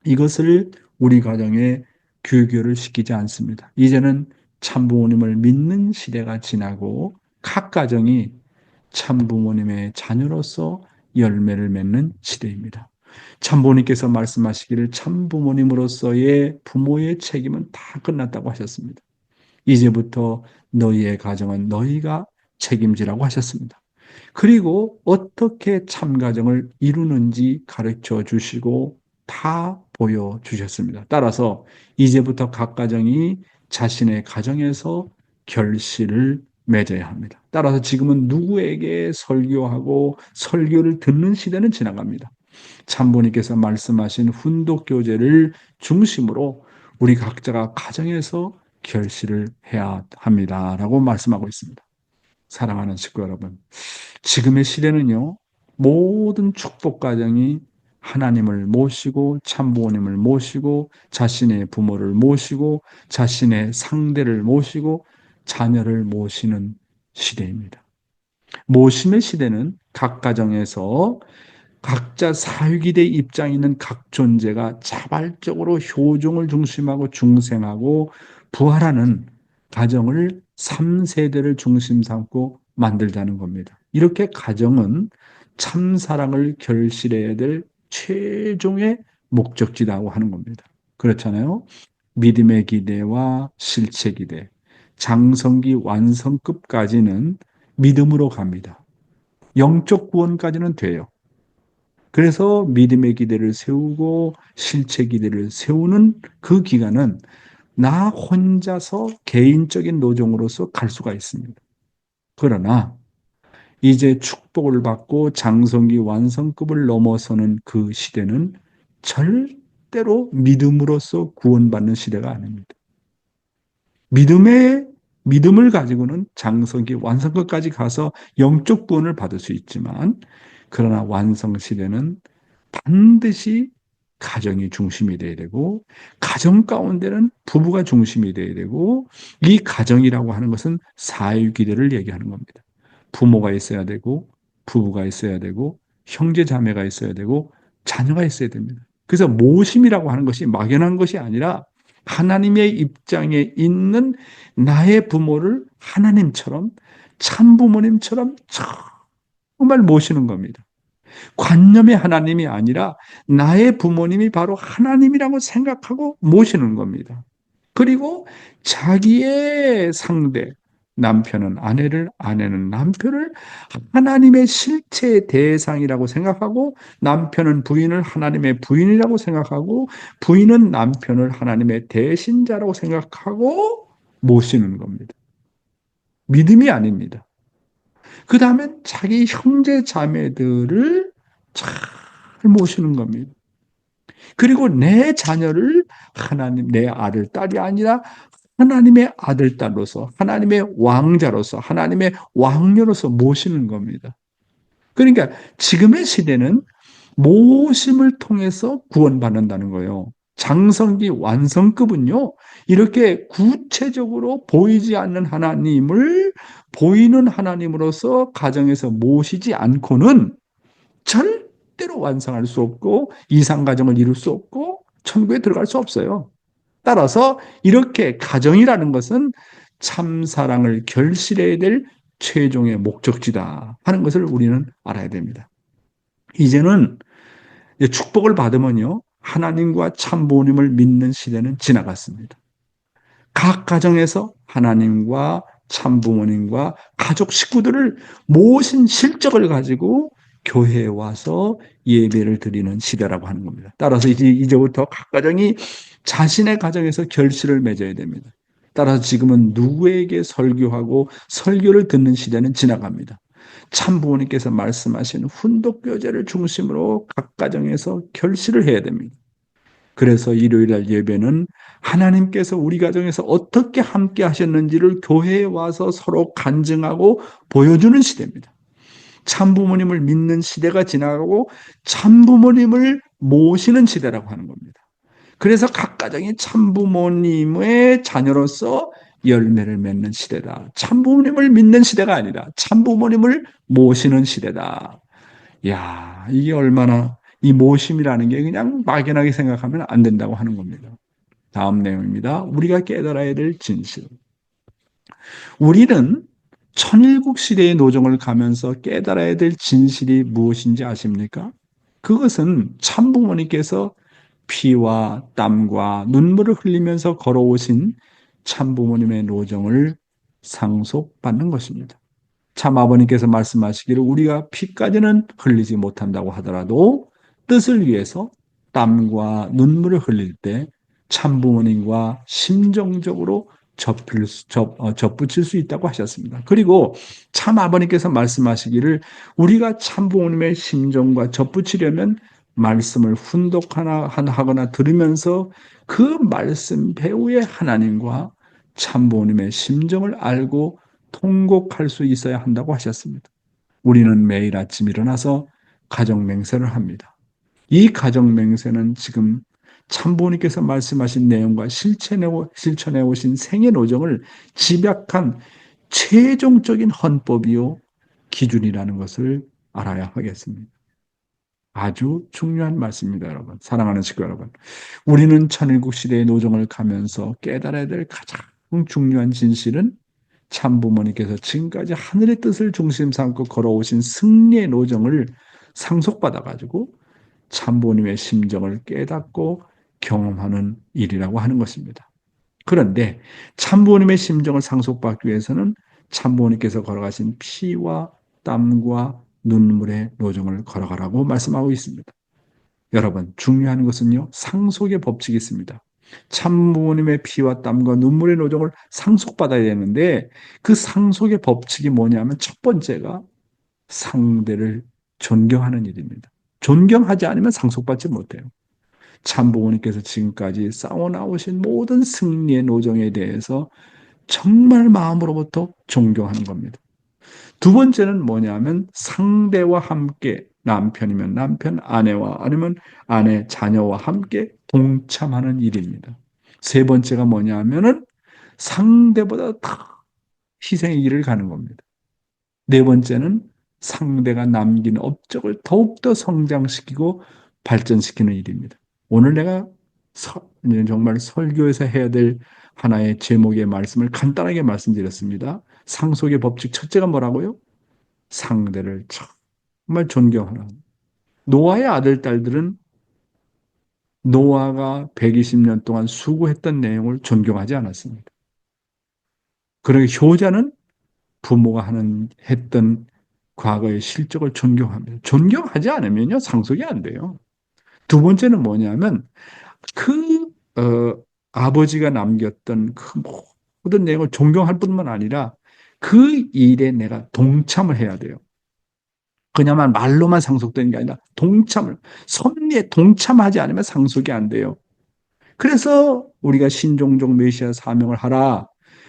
이것을 우리 가정에 규교를 시키지 않습니다. 이제는 참부모님을 믿는 시대가 지나고 각 가정이 참부모님의 자녀로서 열매를 맺는 시대입니다. 참부모님께서 말씀하시기를 참부모님으로서의 부모의 책임은 다 끝났다고 하셨습니다. 이제부터 너희의 가정은 너희가 책임지라고 하셨습니다. 그리고 어떻게 참가정을 이루는지 가르쳐 주시고 다 보여주셨습니다. 따라서 이제부터 각 가정이 자신의 가정에서 결실을 맺어야 합니다. 따라서 지금은 누구에게 설교하고 설교를 듣는 시대는 지나갑니다. 참부님께서 말씀하신 훈독교제를 중심으로 우리 각자가 가정에서 결실을 해야 합니다라고 말씀하고 있습니다. 사랑하는 식구 여러분, 지금의 시대는요, 모든 축복 가정이 하나님을 모시고 참부모님을 모시고 자신의 부모를 모시고 자신의 상대를 모시고 자녀를 모시는 시대입니다. 모심의 시대는 각 가정에서 각자 사유기대 입장에 있는 각 존재가 자발적으로 효종을 중심하고 중생하고 부활하는 가정을 3세대를 중심 삼고 만들자는 겁니다. 이렇게 가정은 참사랑을 결실해야 될 최종의 목적지라고 하는 겁니다. 그렇잖아요. 믿음의 기대와 실체 기대, 장성기 완성급까지는 믿음으로 갑니다. 영적 구원까지는 돼요. 그래서 믿음의 기대를 세우고 실체 기대를 세우는 그 기간은 나 혼자서 개인적인 노정으로서 갈 수가 있습니다. 그러나 이제 축복을 받고 장성기 완성급을 넘어서는 그 시대는 절대로 믿음으로써 구원받는 시대가 아닙니다. 믿음을 가지고는 장성기 완성급까지 가서 영적 구원을 받을 수 있지만 그러나 완성 시대는 반드시 가정이 중심이 돼야 되고, 가정 가운데는 부부가 중심이 돼야 되고, 이 가정이라고 하는 것은 사회기대를 얘기하는 겁니다. 부모가 있어야 되고, 부부가 있어야 되고, 형제 자매가 있어야 되고, 자녀가 있어야 됩니다. 그래서 모심이라고 하는 것이 막연한 것이 아니라 하나님의 입장에 있는 나의 부모를 하나님처럼, 참부모님처럼 정말 모시는 겁니다. 관념의 하나님이 아니라 나의 부모님이 바로 하나님이라고 생각하고 모시는 겁니다. 그리고 자기의 상대, 남편은 아내를, 아내는 남편을 하나님의 실체의 대상이라고 생각하고, 남편은 부인을 하나님의 부인이라고 생각하고, 부인은 남편을 하나님의 대신자라고 생각하고 모시는 겁니다. 믿음이 아닙니다. 그 다음에 자기 형제 자매들을 잘 모시는 겁니다. 그리고 내 자녀를 하나님, 내 아들, 딸이 아니라 하나님의 아들, 딸로서, 하나님의 왕자로서, 하나님의 왕녀로서 모시는 겁니다. 그러니까 지금의 시대는 모심을 통해서 구원받는다는 거예요. 장성기 완성급은요, 이렇게 구체적으로 보이지 않는 하나님을 보이는 하나님으로서 가정에서 모시지 않고는 절대로 완성할 수 없고, 이상가정을 이룰 수 없고, 천국에 들어갈 수 없어요. 따라서 이렇게 가정이라는 것은 참사랑을 결실해야 될 최종의 목적지다 하는 것을 우리는 알아야 됩니다. 이제는 축복을 받으면요, 하나님과 참부모님을 믿는 시대는 지나갔습니다. 각 가정에서 하나님과 참부모님과 가족 식구들을 모신 실적을 가지고 교회에 와서 예배를 드리는 시대라고 하는 겁니다. 따라서 이제부터 각 가정이 자신의 가정에서 결실을 맺어야 됩니다. 따라서 지금은 누구에게 설교하고 설교를 듣는 시대는 지나갑니다. 참부모님께서 말씀하신 훈독교제를 중심으로 각 가정에서 결실을 해야 됩니다. 그래서 일요일날 예배는 하나님께서 우리 가정에서 어떻게 함께 하셨는지를 교회에 와서 서로 간증하고 보여주는 시대입니다. 참부모님을 믿는 시대가 지나가고 참부모님을 모시는 시대라고 하는 겁니다. 그래서 각 가정이 참부모님의 자녀로서 열매를 맺는 시대다. 참부모님을 믿는 시대가 아니라 참부모님을 모시는 시대다. 야, 이게 얼마나, 이 모심이라는 게 그냥 막연하게 생각하면 안 된다고 하는 겁니다. 다음 내용입니다. 우리가 깨달아야 될 진실. 우리는 천일국 시대의 노정을 가면서 깨달아야 될 진실이 무엇인지 아십니까? 그것은 참부모님께서 피와 땀과 눈물을 흘리면서 걸어오신 참부모님의 노정을 상속받는 것입니다. 참아버님께서 말씀하시기를 우리가 피까지는 흘리지 못한다고 하더라도 뜻을 위해서 땀과 눈물을 흘릴 때 참부모님과 심정적으로 접붙일 수 있다고 하셨습니다. 그리고 참아버님께서 말씀하시기를 우리가 참부모님의 심정과 접붙이려면 말씀을 훈독하거나 들으면서 그 말씀 배후의 하나님과 참부모님의 심정을 알고 통곡할 수 있어야 한다고 하셨습니다. 우리는 매일 아침 일어나서 가정맹세를 합니다. 이 가정맹세는 지금 참부모님께서 말씀하신 내용과 실천해 오신 생애 노정을 집약한 최종적인 헌법이요 기준이라는 것을 알아야 하겠습니다. 아주 중요한 말씀입니다, 여러분. 사랑하는 식구 여러분. 우리는 천일국 시대의 노정을 가면서 깨달아야 될 가장 중요한 진실은 참부모님께서 지금까지 하늘의 뜻을 중심 삼고 걸어오신 승리의 노정을 상속받아가지고 참부모님의 심정을 깨닫고 경험하는 일이라고 하는 것입니다. 그런데 참부모님의 심정을 상속받기 위해서는 참부모님께서 걸어가신 피와 땀과 눈물의 노정을 걸어가라고 말씀하고 있습니다. 여러분, 중요한 것은요, 상속의 법칙이 있습니다. 참부모님의 피와 땀과 눈물의 노정을 상속받아야 되는데 그 상속의 법칙이 뭐냐면 첫 번째가 상대를 존경하는 일입니다. 존경하지 않으면 상속받지 못해요. 참부모님께서 지금까지 쌓아나오신 모든 승리의 노정에 대해서 정말 마음으로부터 존경하는 겁니다. 두 번째는 뭐냐면 상대와 함께 남편이면 남편, 아내와 아니면 아내, 자녀와 함께 동참하는 일입니다. 세 번째가 뭐냐 하면은 상대보다 더 희생의 길을 가는 겁니다. 네 번째는 상대가 남긴 업적을 더욱더 성장시키고 발전시키는 일입니다. 오늘 내가 이제 정말 설교에서 해야 될 하나의 제목의 말씀을 간단하게 말씀드렸습니다. 상속의 법칙 첫째가 뭐라고요? 상대를 정말 존경하라. 노아의 아들, 딸들은 노아가 120년 동안 수고했던 내용을 존경하지 않았습니다. 그러니 효자는 부모가 했던 과거의 실적을 존경합니다. 존경하지 않으면요, 상속이 안 돼요. 두 번째는 뭐냐면, 아버지가 남겼던 그 모든 내용을 존경할 뿐만 아니라 그 일에 내가 동참을 해야 돼요. 그냥만 말로만 상속되는 게 아니라 섭리에 동참하지 않으면 상속이 안 돼요. 그래서 우리가 신종종 메시아 사명을 하라.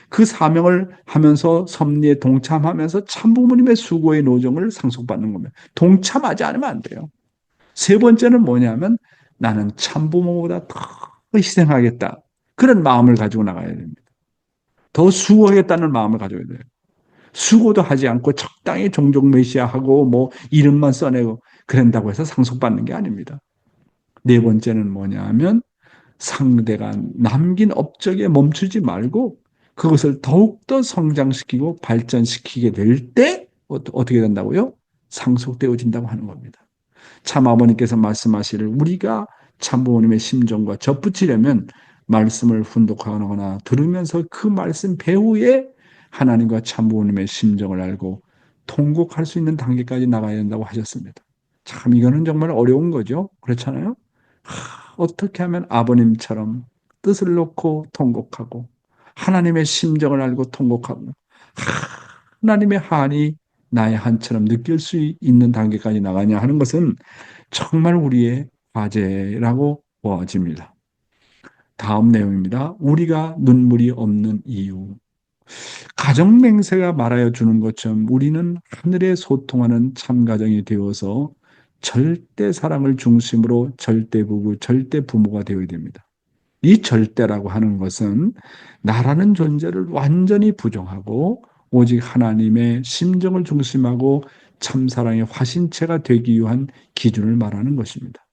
그 사명을 하면서 섭리에 동참하면서 참부모님의 수고의 노정을 상속받는 겁니다. 동참하지 않으면 안 돼요. 세 번째는 뭐냐면 나는 참부모보다 더 희생하겠다. 그런 마음을 가지고 나가야 됩니다. 더 수고하겠다는 마음을 가져야 돼요. 수고도 하지 않고 적당히 종종 메시아하고 뭐 이름만 써내고 그런다고 해서 상속받는 게 아닙니다. 네 번째는 뭐냐 하면 상대가 남긴 업적에 멈추지 말고 그것을 더욱더 성장시키고 발전시키게 될 때 어떻게 된다고요? 상속되어진다고 하는 겁니다. 참 아버님께서 말씀하시를 우리가 참부모님의 심정과 접붙이려면 말씀을 훈독하거나 들으면서 그 말씀 배후에 하나님과 참부모님의 심정을 알고 통곡할 수 있는 단계까지 나가야 된다고 하셨습니다. 참 이거는 정말 어려운 거죠. 그렇잖아요. 어떻게 하면 아버님처럼 뜻을 놓고 통곡하고 하나님의 심정을 알고 통곡하고 하나님의 한이 나의 한처럼 느낄 수 있는 단계까지 나가냐 하는 것은 정말 우리의 과제라고 보아집니다. 다음 내용입니다. 우리가 눈물이 없는 이유. 가정맹세가 말하여 주는 것처럼 우리는 하늘에 소통하는 참가정이 되어서 절대 사랑을 중심으로 절대 부부, 절대 부모가 되어야 됩니다. 이 절대라고 하는 것은 나라는 존재를 완전히 부정하고 오직 하나님의 심정을 중심하고 참사랑의 화신체가 되기 위한 기준을 말하는 것입니다.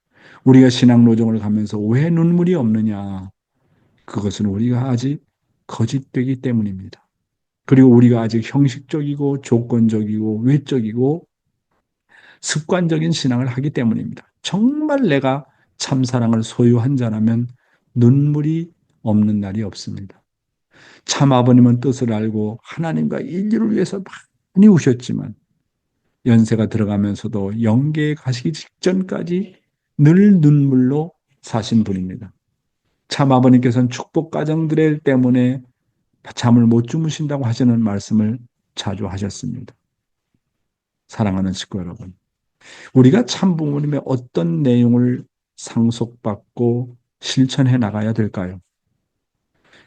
우리가 신앙 노정을 가면서 왜 눈물이 없느냐? 그것은 우리가 아직 거짓되기 때문입니다. 그리고 우리가 아직 형식적이고 조건적이고 외적이고 습관적인 신앙을 하기 때문입니다. 정말 내가 참사랑을 소유한 자라면 눈물이 없는 날이 없습니다. 참 아버님은 뜻을 알고 하나님과 인류를 위해서 많이 우셨지만 연세가 들어가면서도 영계에 가시기 직전까지 늘 눈물로 사신 분입니다. 참 아버님께서는 축복 가정들 때문에 잠을 못 주무신다고 하시는 말씀을 자주 하셨습니다. 사랑하는 식구 여러분, 우리가 참 부모님의 어떤 내용을 상속받고 실천해 나가야 될까요?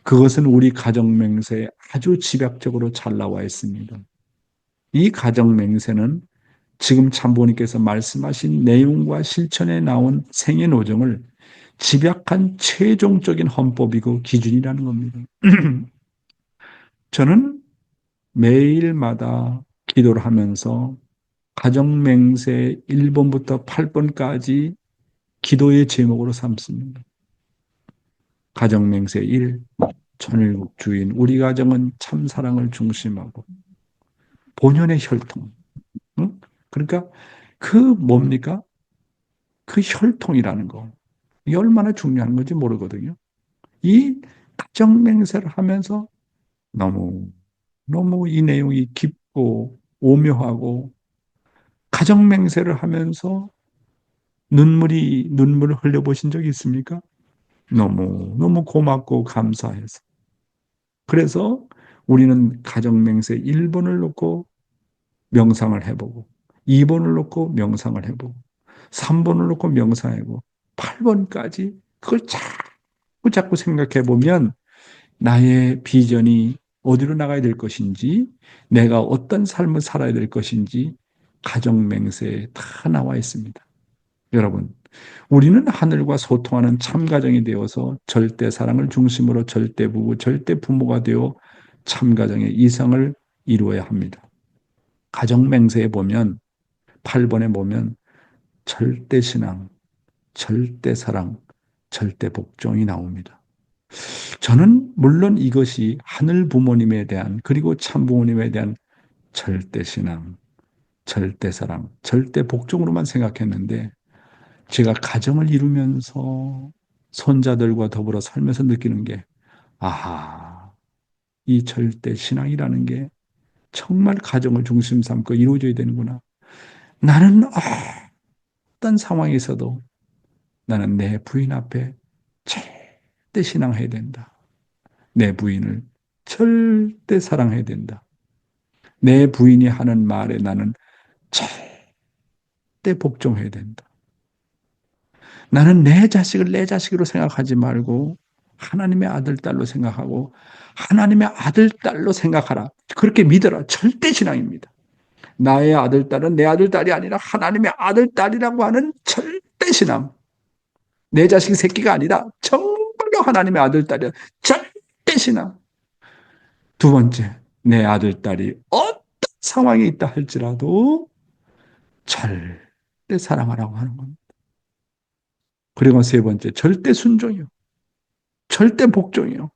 그것은 우리 가정맹세에 아주 집약적으로 잘 나와 있습니다. 이 가정맹세는 지금 참부모님께서 말씀하신 내용과 실천에 나온 생애노정을 집약한 최종적인 헌법이고 기준이라는 겁니다. 저는 매일마다 기도를 하면서 가정맹세 1번부터 8번까지 기도의 제목으로 삼습니다. 가정맹세 1, 천일국 주인, 우리 가정은 참사랑을 중심하고 본연의 혈통. 응? 그러니까 뭡니까? 그 혈통이라는 거. 이게 얼마나 중요한 건지 모르거든요. 이 가정맹세를 하면서 너무 이 내용이 깊고 오묘하고 가정맹세를 하면서 눈물을 흘려보신 적이 있습니까? 너무 고맙고 감사해서. 그래서 우리는 가정맹세 1번을 놓고 명상을 해보고 2번을 놓고 명상을 해보고 3번을 놓고 명상해보고 8번까지 그걸 자꾸 생각해 보면 나의 비전이 어디로 나가야 될 것인지 내가 어떤 삶을 살아야 될 것인지 가정 맹세에 다 나와 있습니다. 여러분, 우리는 하늘과 소통하는 참 가정이 되어서 절대 사랑을 중심으로 절대 부부, 절대 부모가 되어 참 가정의 이상을 이루어야 합니다. 가정 맹세에 보면 8번에 보면 절대 신앙, 절대 사랑, 절대 복종이 나옵니다. 저는 물론 이것이 하늘 부모님에 대한 그리고 참 부모님에 대한 절대 신앙, 절대 사랑, 절대 복종으로만 생각했는데 제가 가정을 이루면서 손자들과 더불어 살면서 느끼는 게 아하, 이 절대 신앙이라는 게 정말 가정을 중심 삼고 이루어져야 되는구나. 나는 어떤 상황에서도 나는 내 부인 앞에 절대 신앙해야 된다. 내 부인을 절대 사랑해야 된다. 내 부인이 하는 말에 나는 절대 복종해야 된다. 나는 내 자식을 내 자식으로 생각하지 말고 하나님의 아들, 딸로 생각하고 하나님의 아들, 딸로 생각하라. 그렇게 믿어라. 절대 신앙입니다. 나의 아들, 딸은 내 아들, 딸이 아니라 하나님의 아들, 딸이라고 하는 절대 신앙. 내 자식 새끼가 아니라 정말로 하나님의 아들, 딸이야. 절대 신앙. 두 번째, 내 아들, 딸이 어떤 상황에 있다 할지라도 절대 사랑하라고 하는 겁니다. 그리고 세 번째, 절대 순종이요. 절대 복종이요.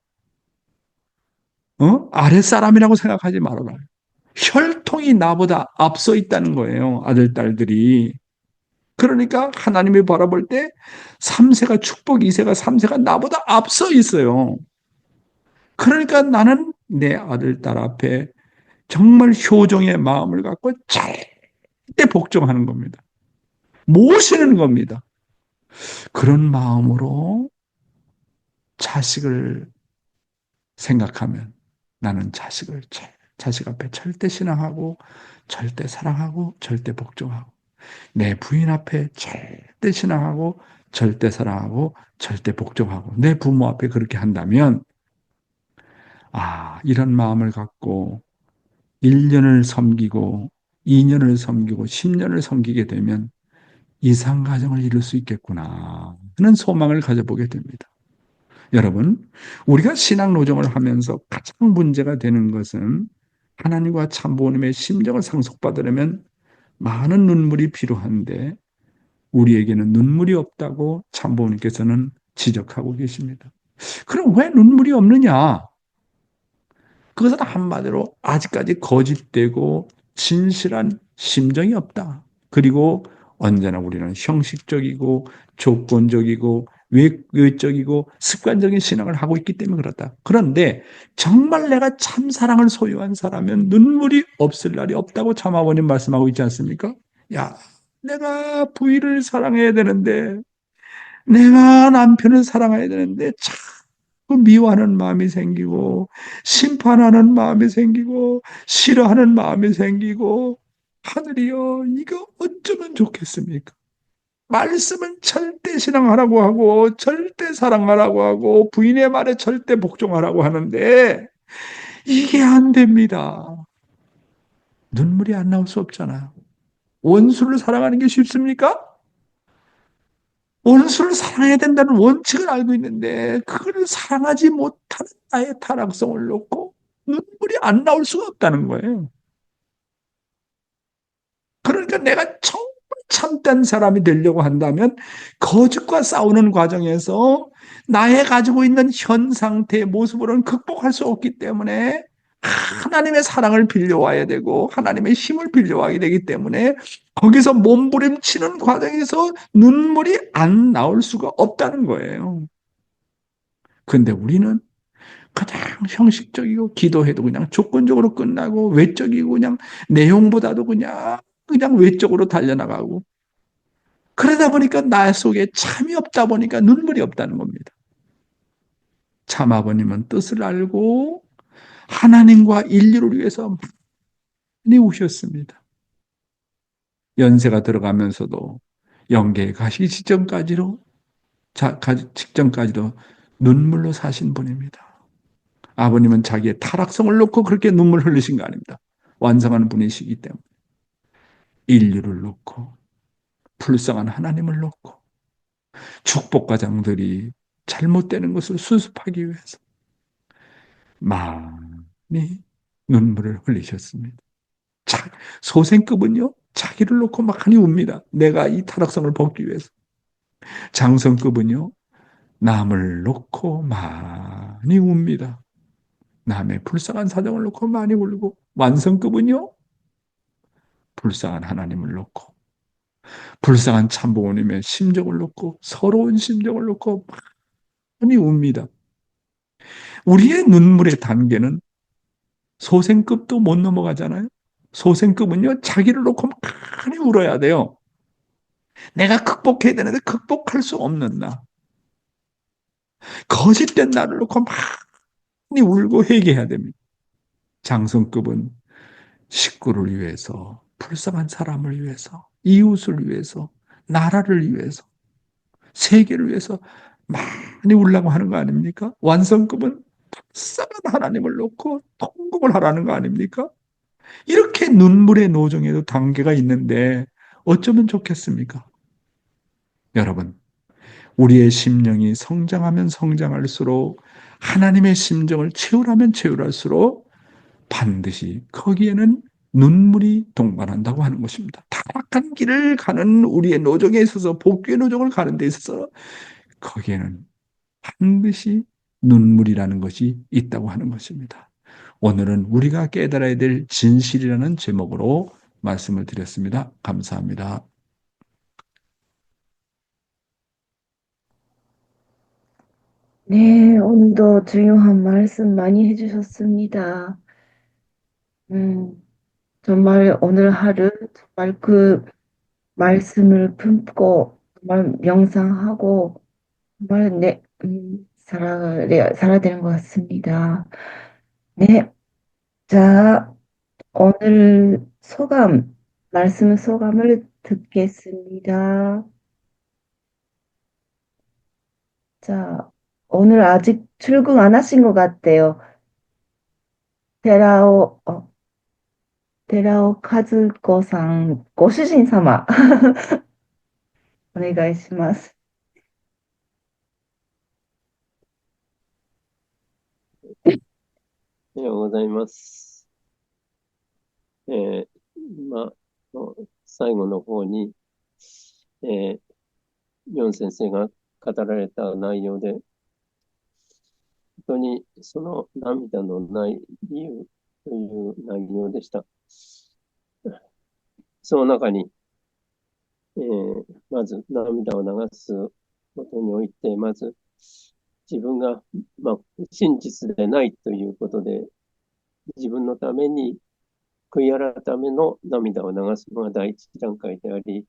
아랫사람이라고 생각하지 말아라. 혈통이 나보다 앞서 있다는 거예요. 아들, 딸들이. 그러니까 하나님이 바라볼 때 3세가 축복, 2세가 3세가 나보다 앞서 있어요. 그러니까 나는 내 아들, 딸 앞에 정말 효종의 마음을 갖고 절대 복종하는 겁니다. 모시는 겁니다. 그런 마음으로 자식을 생각하면 나는 자식 앞에 절대 신앙하고 절대 사랑하고 절대 복종하고 내 부인 앞에 절대 신앙하고 절대 사랑하고 절대 복종하고 내 부모 앞에 그렇게 한다면 이런 마음을 갖고 1년을 섬기고 2년을 섬기고 10년을 섬기게 되면 이상가정을 이룰 수 있겠구나 하는 소망을 가져보게 됩니다. 여러분, 우리가 신앙노정을 하면서 가장 문제가 되는 것은 하나님과 참부모님의 심정을 상속받으려면 많은 눈물이 필요한데 우리에게는 눈물이 없다고 참부모님께서는 지적하고 계십니다. 그럼 왜 눈물이 없느냐? 그것은 한마디로 아직까지 거짓되고 진실한 심정이 없다. 그리고 언제나 우리는 형식적이고 조건적이고 외적이고 습관적인 신앙을 하고 있기 때문에 그렇다. 그런데 정말 내가 참 사랑을 소유한 사람은 눈물이 없을 날이 없다고 참 아버님 말씀하고 있지 않습니까? 야, 내가 부인을 사랑해야 되는데 내가 남편을 사랑해야 되는데 자꾸 미워하는 마음이 생기고 심판하는 마음이 생기고 싫어하는 마음이 생기고 하늘이여 이거 어쩌면 좋겠습니까? 말씀은 절대 신앙하라고 하고 절대 사랑하라고 하고 부인의 말에 절대 복종하라고 하는데 이게 안 됩니다. 눈물이 안 나올 수 없잖아요. 원수를 사랑하는 게 쉽습니까? 원수를 사랑해야 된다는 원칙을 알고 있는데 그걸 사랑하지 못하는 나의 타락성을 놓고 눈물이 안 나올 수가 없다는 거예요. 그러니까 내가 정말 참된 사람이 되려고 한다면 거짓과 싸우는 과정에서 나의 가지고 있는 현 상태의 모습으로는 극복할 수 없기 때문에 하나님의 사랑을 빌려와야 되고 하나님의 힘을 빌려와야 되기 때문에 거기서 몸부림치는 과정에서 눈물이 안 나올 수가 없다는 거예요. 그런데 우리는 가장 형식적이고 기도해도 그냥 조건적으로 끝나고 외적이고 그냥 내용보다도 그냥 외적으로 달려나가고 그러다 보니까 나 속에 참이 없다 보니까 눈물이 없다는 겁니다. 참 아버님은 뜻을 알고 하나님과 인류를 위해서 많이 우셨습니다. 연세가 들어가면서도 영계에 가시기 직전까지도 눈물로 사신 분입니다. 아버님은 자기의 타락성을 놓고 그렇게 눈물 흘리신 거 아닙니다. 완성하는 분이시기 때문에. 인류를 놓고 불쌍한 하나님을 놓고 축복가장들이 잘못되는 것을 수습하기 위해서 많이 눈물을 흘리셨습니다. 소생급은요, 자기를 놓고 많이 웁니다. 내가 이 타락성을 벗기 위해서. 장성급은요, 남을 놓고 많이 웁니다. 남의 불쌍한 사정을 놓고 많이 울고, 완성급은요, 불쌍한 하나님을 놓고, 불쌍한 참부모님의 심정을 놓고, 서러운 심정을 놓고 많이 웁니다. 우리의 눈물의 단계는 소생급도 못 넘어가잖아요. 소생급은요, 자기를 놓고 많이 울어야 돼요. 내가 극복해야 되는데 극복할 수 없는 나. 거짓된 나를 놓고 많이 울고 회개해야 됩니다. 장성급은 식구를 위해서, 불쌍한 사람을 위해서, 이웃을 위해서, 나라를 위해서, 세계를 위해서 많이 울라고 하는 거 아닙니까? 완성급은 불쌍한 하나님을 놓고 통곡을 하라는 거 아닙니까? 이렇게 눈물의 노정에도 단계가 있는데 어쩌면 좋겠습니까? 여러분, 우리의 심령이 성장하면 성장할수록 하나님의 심정을 채우라면 채울수록 반드시 거기에는 눈물이 동반한다고 하는 것입니다. 타락한 길을 가는 우리의 노정에 있어서 복귀의 노정을 가는 데 있어서 거기에는 반드시 눈물이라는 것이 있다고 하는 것입니다. 오늘은 우리가 깨달아야 될 진실이라는 제목으로 말씀을 드렸습니다. 감사합니다. 네, 오늘도 중요한 말씀 많이 해주셨습니다. 정말 오늘 하루 정말 그 말씀을 품고 정말 명상하고 정말 살아야 되는 것 같습니다. 네, 자, 오늘 말씀 소감을 듣겠습니다. 자, 오늘 아직 출근 안 하신 것 같아요.寺尾和子さん、ご主人様、お願いします。おはようございます。今の最後の方に、ヨン先生が語られた内容で、本当にその涙のない理由という内容でした。その中に、まず涙を流すことにおいて、まず自分が、真実でないということで、自分のために悔い改めの涙を流すのが第一段階であり、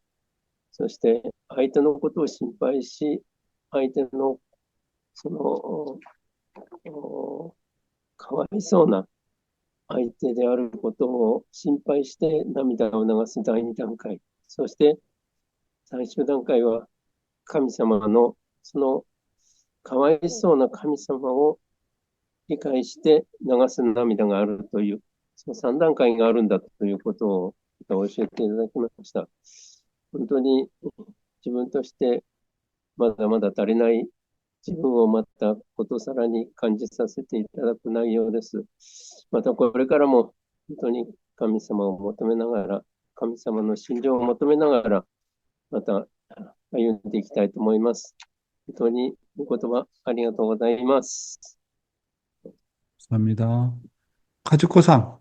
そして相手のことを心配し、相手のそのかわいそうな相手であることを心配して涙を流す第二段階。そして最終段階は神様のそのかわいそうな神様を理解して流す涙があるという、その3段階があるんだということを教えていただきました。本当に自分としてまだまだ足りない自分をまたことさらに感じさせていただく内容です。またこれからも本当に神様を求めながら、神様の信条を求めながら、また歩んでいきたいと思います。本当にお言葉ありがとうございます。감사합니다. 가죽고상.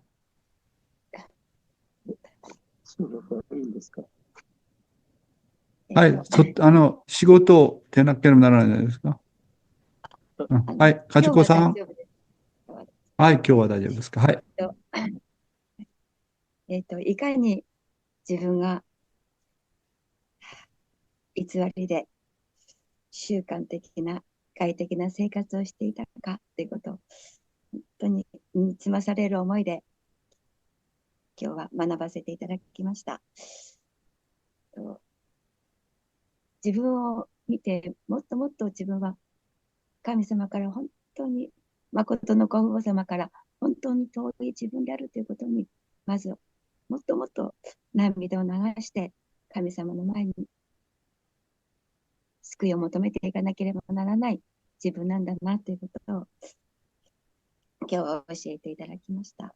仕事はいいんですか？はい、仕事でなければならないじゃないですか。はい、カジコさん。はい、今日は大丈夫ですか。はい。いかに自分が偽りで習慣的な快適な生活をしていたかということを本当に身につまされる思いで今日は学ばせていただきました。自分を見てもっともっと自分は神様から本当に誠のご父母様から本当に遠い自分であるということにまずもっともっと涙を流して神様の前に救いを求めていかなければならない自分なんだなということを今日は教えていただきました。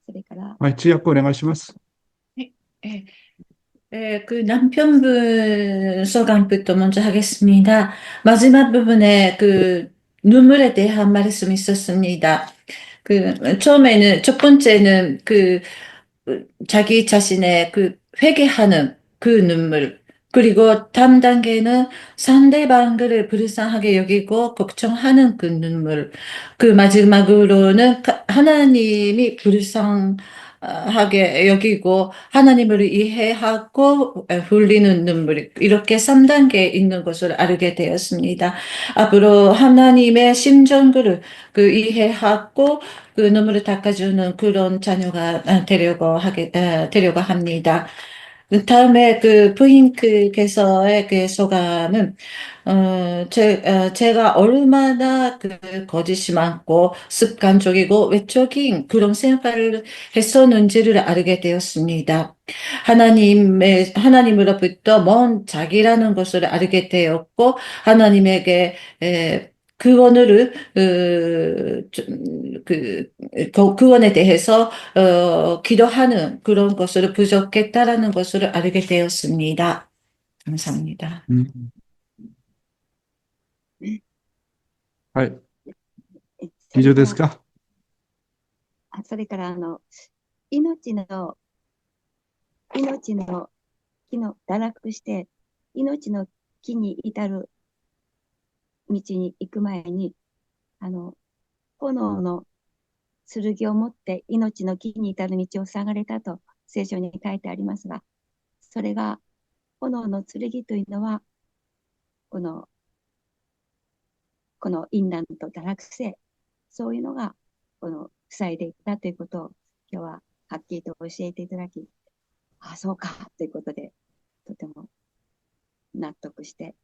それから、はい、通訳お願いします。 그 남편분 소감부터 먼저 하겠습니다. 마지막 부분에 그 눈물에 대한 말씀이 있었습니다. 처음에는, 첫 번째는 자기 자신의 회개하는 그 눈물, 그리고 다음 단계는 상대방을 불쌍하게 여기고 걱정하는 그 눈물, 마지막으로는 하나님이 불쌍하게 여기고 하나님을 이해하고 흘리는 눈물, 이렇게 3단계 있는 것을 알게 되었습니다. 앞으로 하나님의 심정을 이해하고 눈물을 닦아주는 그런 자녀가 되려고 합니다. 다음에 부인께서의 소감은, 제가 얼마나 거짓이 많고 습관적이고 외적인 그런 생활을 했었는지를 알게 되었습니다. 하나님으로부터 먼 자기라는 것을 알게 되었고, 하나님에게, 그거를, 그원에 대해서 기도하는 그런 것을 부족했다라는 것을 알게 되었습니다. 감사합니다. はい、以上ですか。それから命の木の堕落して命の木に至る道に行く前に炎の剣を持って命の木に至る道を塞がれたと聖書に書いてありますが、それが炎の剣というのはこの淫乱と堕落性、そういうのが塞いでいったということを今日ははっきりと教えていただき、ああそうかということでとても納得して、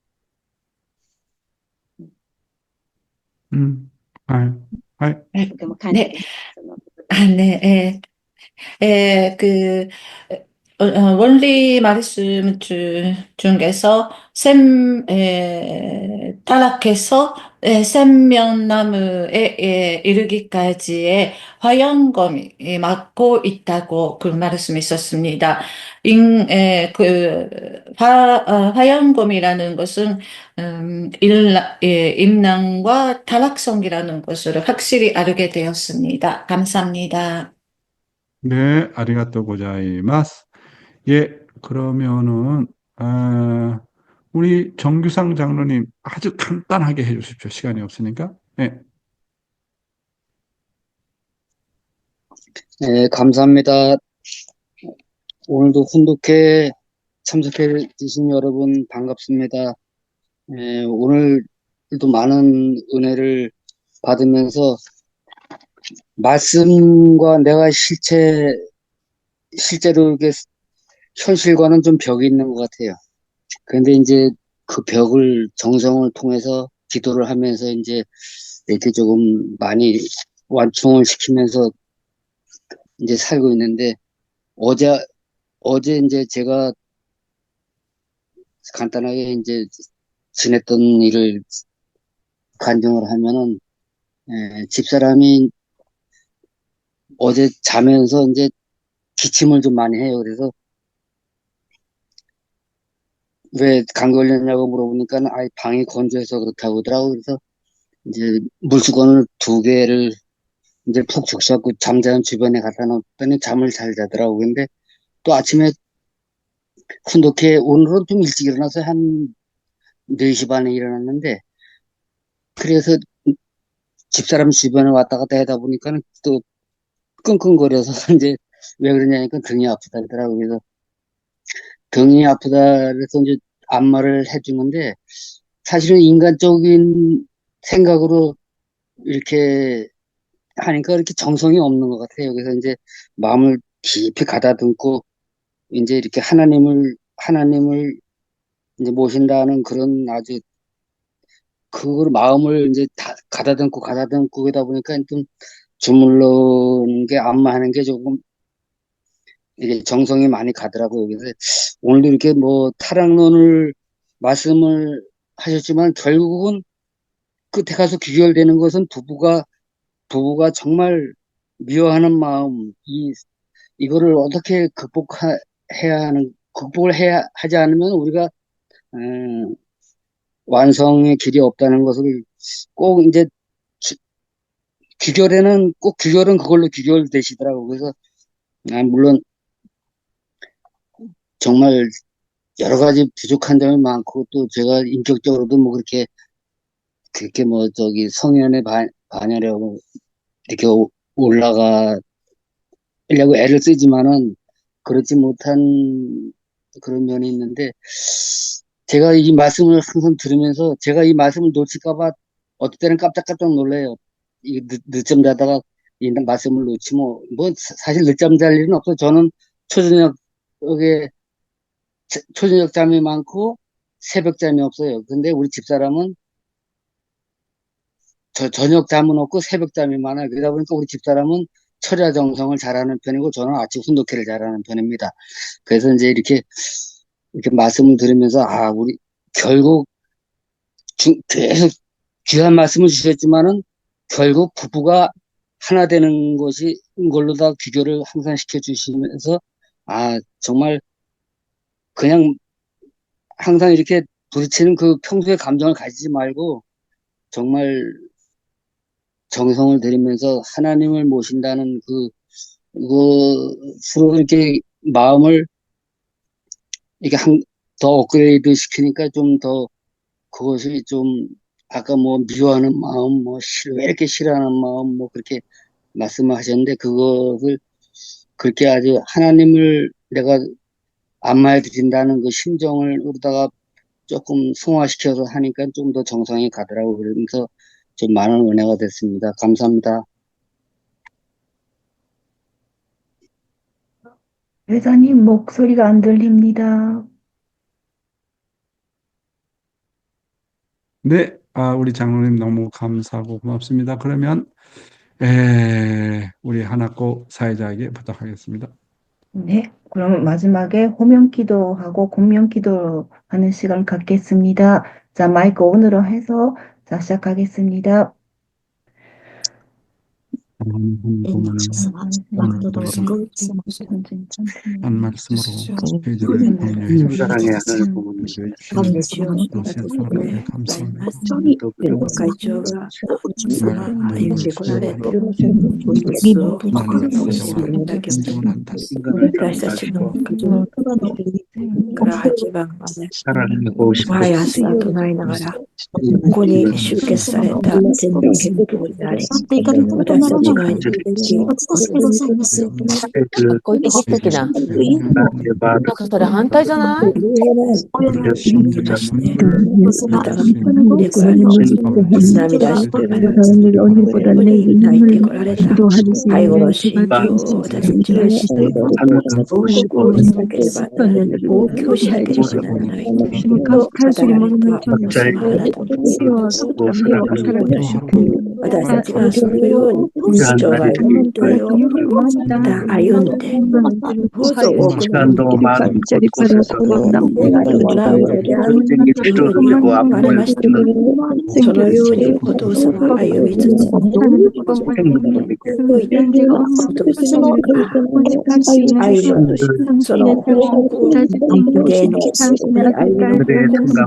はい、はい、とても感謝です。네, 원리 말씀 중에서 타락해서 생명나무에 이르기까지의 화영검이 막고 있다고 그 말씀이 있었습니다. 화영검이라는 것은 임랑과 타락성이라는 것을 확실히 알게 되었습니다. 감사합니다. 네, 아리가또 고자이마스. 예, 그러면은 우리 정규상 장로님 아주 간단하게 해주십시오. 시간이 없으니까. 네. 네, 감사합니다. 오늘도 훈독회 참석해 주신 여러분 반갑습니다. 오늘도 많은 은혜를 받으면서 말씀과 내가 실제로 이게 현실과는 좀 벽이 있는 것 같아요. 그런데 이제 그 벽을 정성을 통해서 기도를 하면서 이제 이렇게 조금 많이 완충을 시키면서 이제 살고 있는데, 어제 이제 제가 간단하게 이제 지냈던 일을 간증을 하면은, 집사람이 어제 자면서 이제 기침을 좀 많이 해요. 그래서 왜 감기 걸렸냐고 물어보니까는 방이 건조해서 그렇다고 하더라고. 그래서 이제 물수건을 2개를 이제 푹 적셔갖고 잠자는 주변에 갖다 놓았더니 잠을 잘 자더라고. 근데 또 아침에 훈독회 오늘은 좀 일찍 일어나서 한 4시 반에 일어났는데, 그래서 집사람 주변에 왔다 갔다 하다 보니까는 또 끙끙거려서 이제 왜 그러냐니까 등이 아프다 그러더라고. 그래서 등이 아프다 그래서 이제 안마를 해주는데, 사실은 인간적인 생각으로 이렇게 하니까 이렇게 정성이 없는 것 같아요. 그래서 이제 마음을 깊이 가다듬고 이제 이렇게 하나님을 이제 모신다는 그런 아주 그걸 마음을 이제 다 가다듬고 그러다 보니까 좀 주물르는 게 안마하는 게 조금 이게 정성이 많이 가더라고요. 그래서 오늘도 이렇게 뭐 타락론을 말씀을 하셨지만 결국은 끝에 가서 귀결되는 것은 부부가 정말 미워하는 마음, 이거를 어떻게 극복을 해야 하지 않으면 우리가, 완성의 길이 없다는 것을 꼭 이제 귀결은 그걸로 귀결되시더라고요. 그래서, 물론 정말 여러 가지 부족한 점이 많고 또 제가 인격적으로도 뭐 그렇게 뭐 성현의 반열하고 이렇게 올라가려고 애를 쓰지만은 그렇지 못한 그런 면이 있는데 제가 이 말씀을 항상 들으면서 제가 이 말씀을 놓칠까 봐 어떨 때는 깜짝깜짝 놀래요. 이 늦잠 자다가 이 말씀을 놓치면 뭐 사실 늦잠 잘 일은 없어요. 저는 초저녁에 초저녁 잠이 많고 새벽 잠이 없어요. 근데 우리 집사람은 저녁 잠은 없고 새벽 잠이 많아요. 그러다 보니까 우리 집사람은 철야 정성을 잘하는 편이고 저는 아침 훈독회를 잘하는 편입니다. 그래서 이제 이렇게 말씀을 들으면서 우리 결국 계속 귀한 말씀을 주셨지만은 결국 부부가 하나 되는 것이 걸로 다 귀결을 항상 시켜주시면서 정말 그냥 항상 이렇게 부딪히는 그 평소의 감정을 가지지 말고 정말 정성을 들이면서 하나님을 모신다는 그것으로 이렇게 마음을 이게 더 업그레이드 시키니까 좀 더 그것이 좀 아까 뭐 미워하는 마음, 왜 이렇게 싫어하는 마음, 그렇게 말씀을 하셨는데 그것을 그렇게 아주 하나님을 내가 안마해 드린다는 그 심정을 우리다가 조금 승화시켜서 하니까 좀 더 정성이 가더라고요. 그러면서 좀 많은 은혜가 됐습니다. 감사합니다. 회장님 목소리가 안 들립니다. 네, 우리 장로님 너무 감사하고 고맙습니다. 그러면 우리 하나코 사회자에게 부탁하겠습니다. 네, 그럼 마지막에 호명 기도하고 공명 기도하는 시간 갖겠습니다. 자, 마이크 온으로 해서 자, 시작하겠습니다. 한 말씀으로 회개를 격려해 주시고 사랑의 하나님 부모님 감사합니다. 会長が정말 너무私たちの家族から8番まで毎朝唱えながらここに集結された天の憲法であり私たちが生き小池素敵な。なんかそれ反対じゃない？涙して泣いてこられた介護の心情を私たちは知って報告をしなければならない、応急しなければならないと語られたあなたの私たちがそのように生涯の道をまた歩んで、どうぞ多くの願ってもらうのであると言われました。そのようにお父様は歩みつつ、お父様が歩むとし、その報告を芸能に歩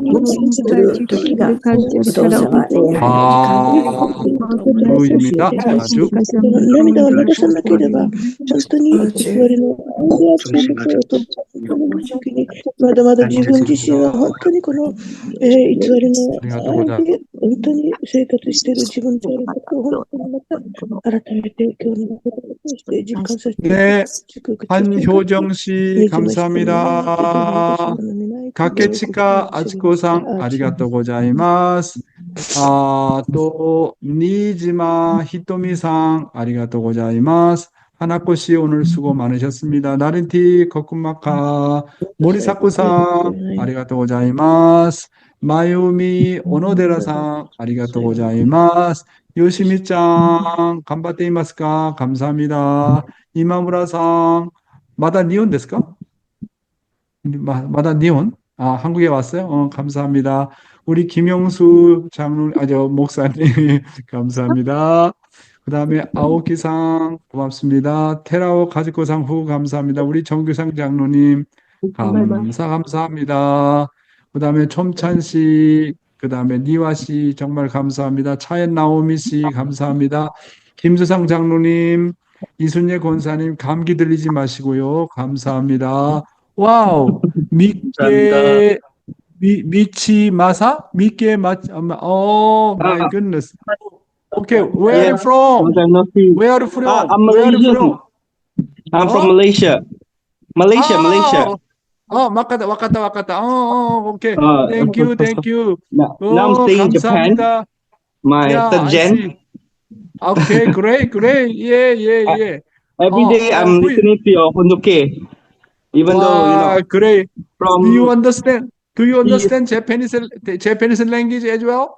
むする時が、お父様礼拝の時間입니다. 아주 涙を流さなければ、本当に我々の時にまだまだ自分自身は本当にこの、偽りの本当に生活している自分であることを本当にまた改めて今日のことを通して実感させて 네, 한효정 씨 감사합니다. 가케치카 아츠코상 아리가또 고자이마스. 또 니지마 히토미상 아리가또 고자이마스. 하나코 씨 오늘 수고 많으셨습니다. 나린티 거꾸마카 모리사쿠상 아리가또 고자이마스. 마유미 오노데라상 아리가또 고자이마스. 요시미짱 간바테 이마스까 감사합니다. 이마무라상 마다 니온ですか? 마다 니온? 아, 한국에 왔어요? 감사합니다. 우리 김영수 목사님, 감사합니다. 그 다음에 아오키상, 고맙습니다. 테라오 가지코상 후, 감사합니다. 우리 정규상 장로님, 감사합니다. 그 다음에 촘찬 씨, 그 다음에 니와 씨, 정말 감사합니다. 차엔 나오미 씨, 감사합니다. 김수상 장로님, 이순예 권사님, 감기 들리지 마시고요. 감사합니다. 와우, 미케, 미치마사? 미케 my goodness. Okay, where are you from? Where are you from? I'm Where are you Malaysian. from? I'm from Malaysia. Malaysia. wakata. Okay. Thank you. Now I'm staying in Japan. 감사합니다. My Yeah, third I gen. see. Okay, great. Yeah. Every day I'm listening to your Hondoke. Even though, great. from Do you understand Japanese language as well?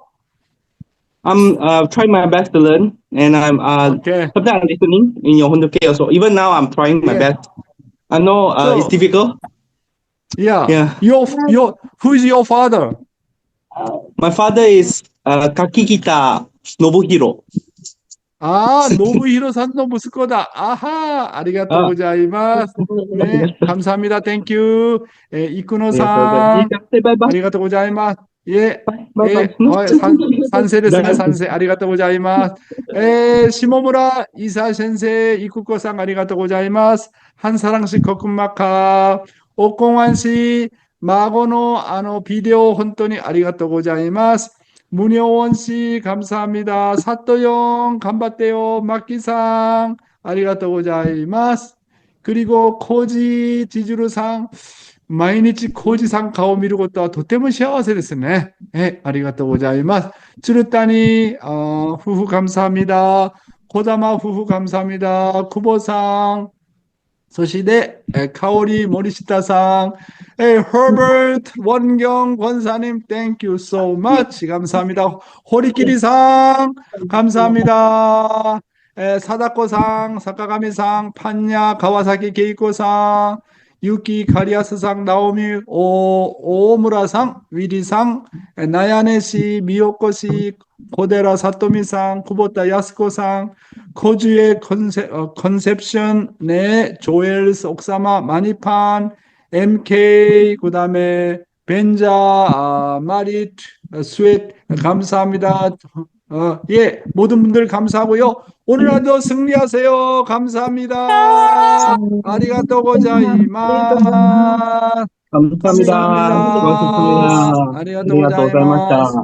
I'm trying my best to learn, and I'm Okay. sometimes listening in your Hondoke also. Even now I'm trying my best. I know it's difficult. Yeah. Who is your father? My father is Kakikita Nobuhiro. 노부히로 산노 무스코다. 아하, 아리가또 고자이마스. 네, 감사합니다. 땡큐. 이쿠노상, 아리가또 고자이마스. 예, 산세ですね, 산세. 아리가또 고자이마스. 시모무라 이사 센세, 이쿠코상, 아리가또 고자이마스. 한사랑씨 거쿤마카. 옥공환씨, 마고노, 비디오 혼돈이 아리가또 고자이마스. 문효원 씨, 감사합니다. 사또형, 간바떼요. 막기상, 아리가또 고자이마스. 그리고 코지 지주루상, 마이니치 코지상 가오 미루고또 도테모 시아와세ですね. 네, 아리가또 고자이마스. 츠루타니, 후후 감사합니다. 고다마 후후 감사합니다. 쿠보상, そして、香森下さん、Herbert 원경 권사님, thank you so much. 감사합니다. 호리키리상, 감사합니다. 사다코상, 사카가미상, 판야, 가와사키 게이코상, 유키 카리아스상, 나오미, 오무라상, 위리상, 나야네시, 미요코시, 고데라 사토미상, 쿠보타 야스코상, 코주의 컨셉션, 네, 조엘스 옥사마, 마니판, MK, 그 다음에 벤자, 마릿, 스웨트, 감사합니다. 예, 모든 분들 감사하고요. 오늘 하루 승리하세요. 감사합니다. 아리가또 고자이마스. 감사합니다. 고맙습니다. 아리가또 고자이마스.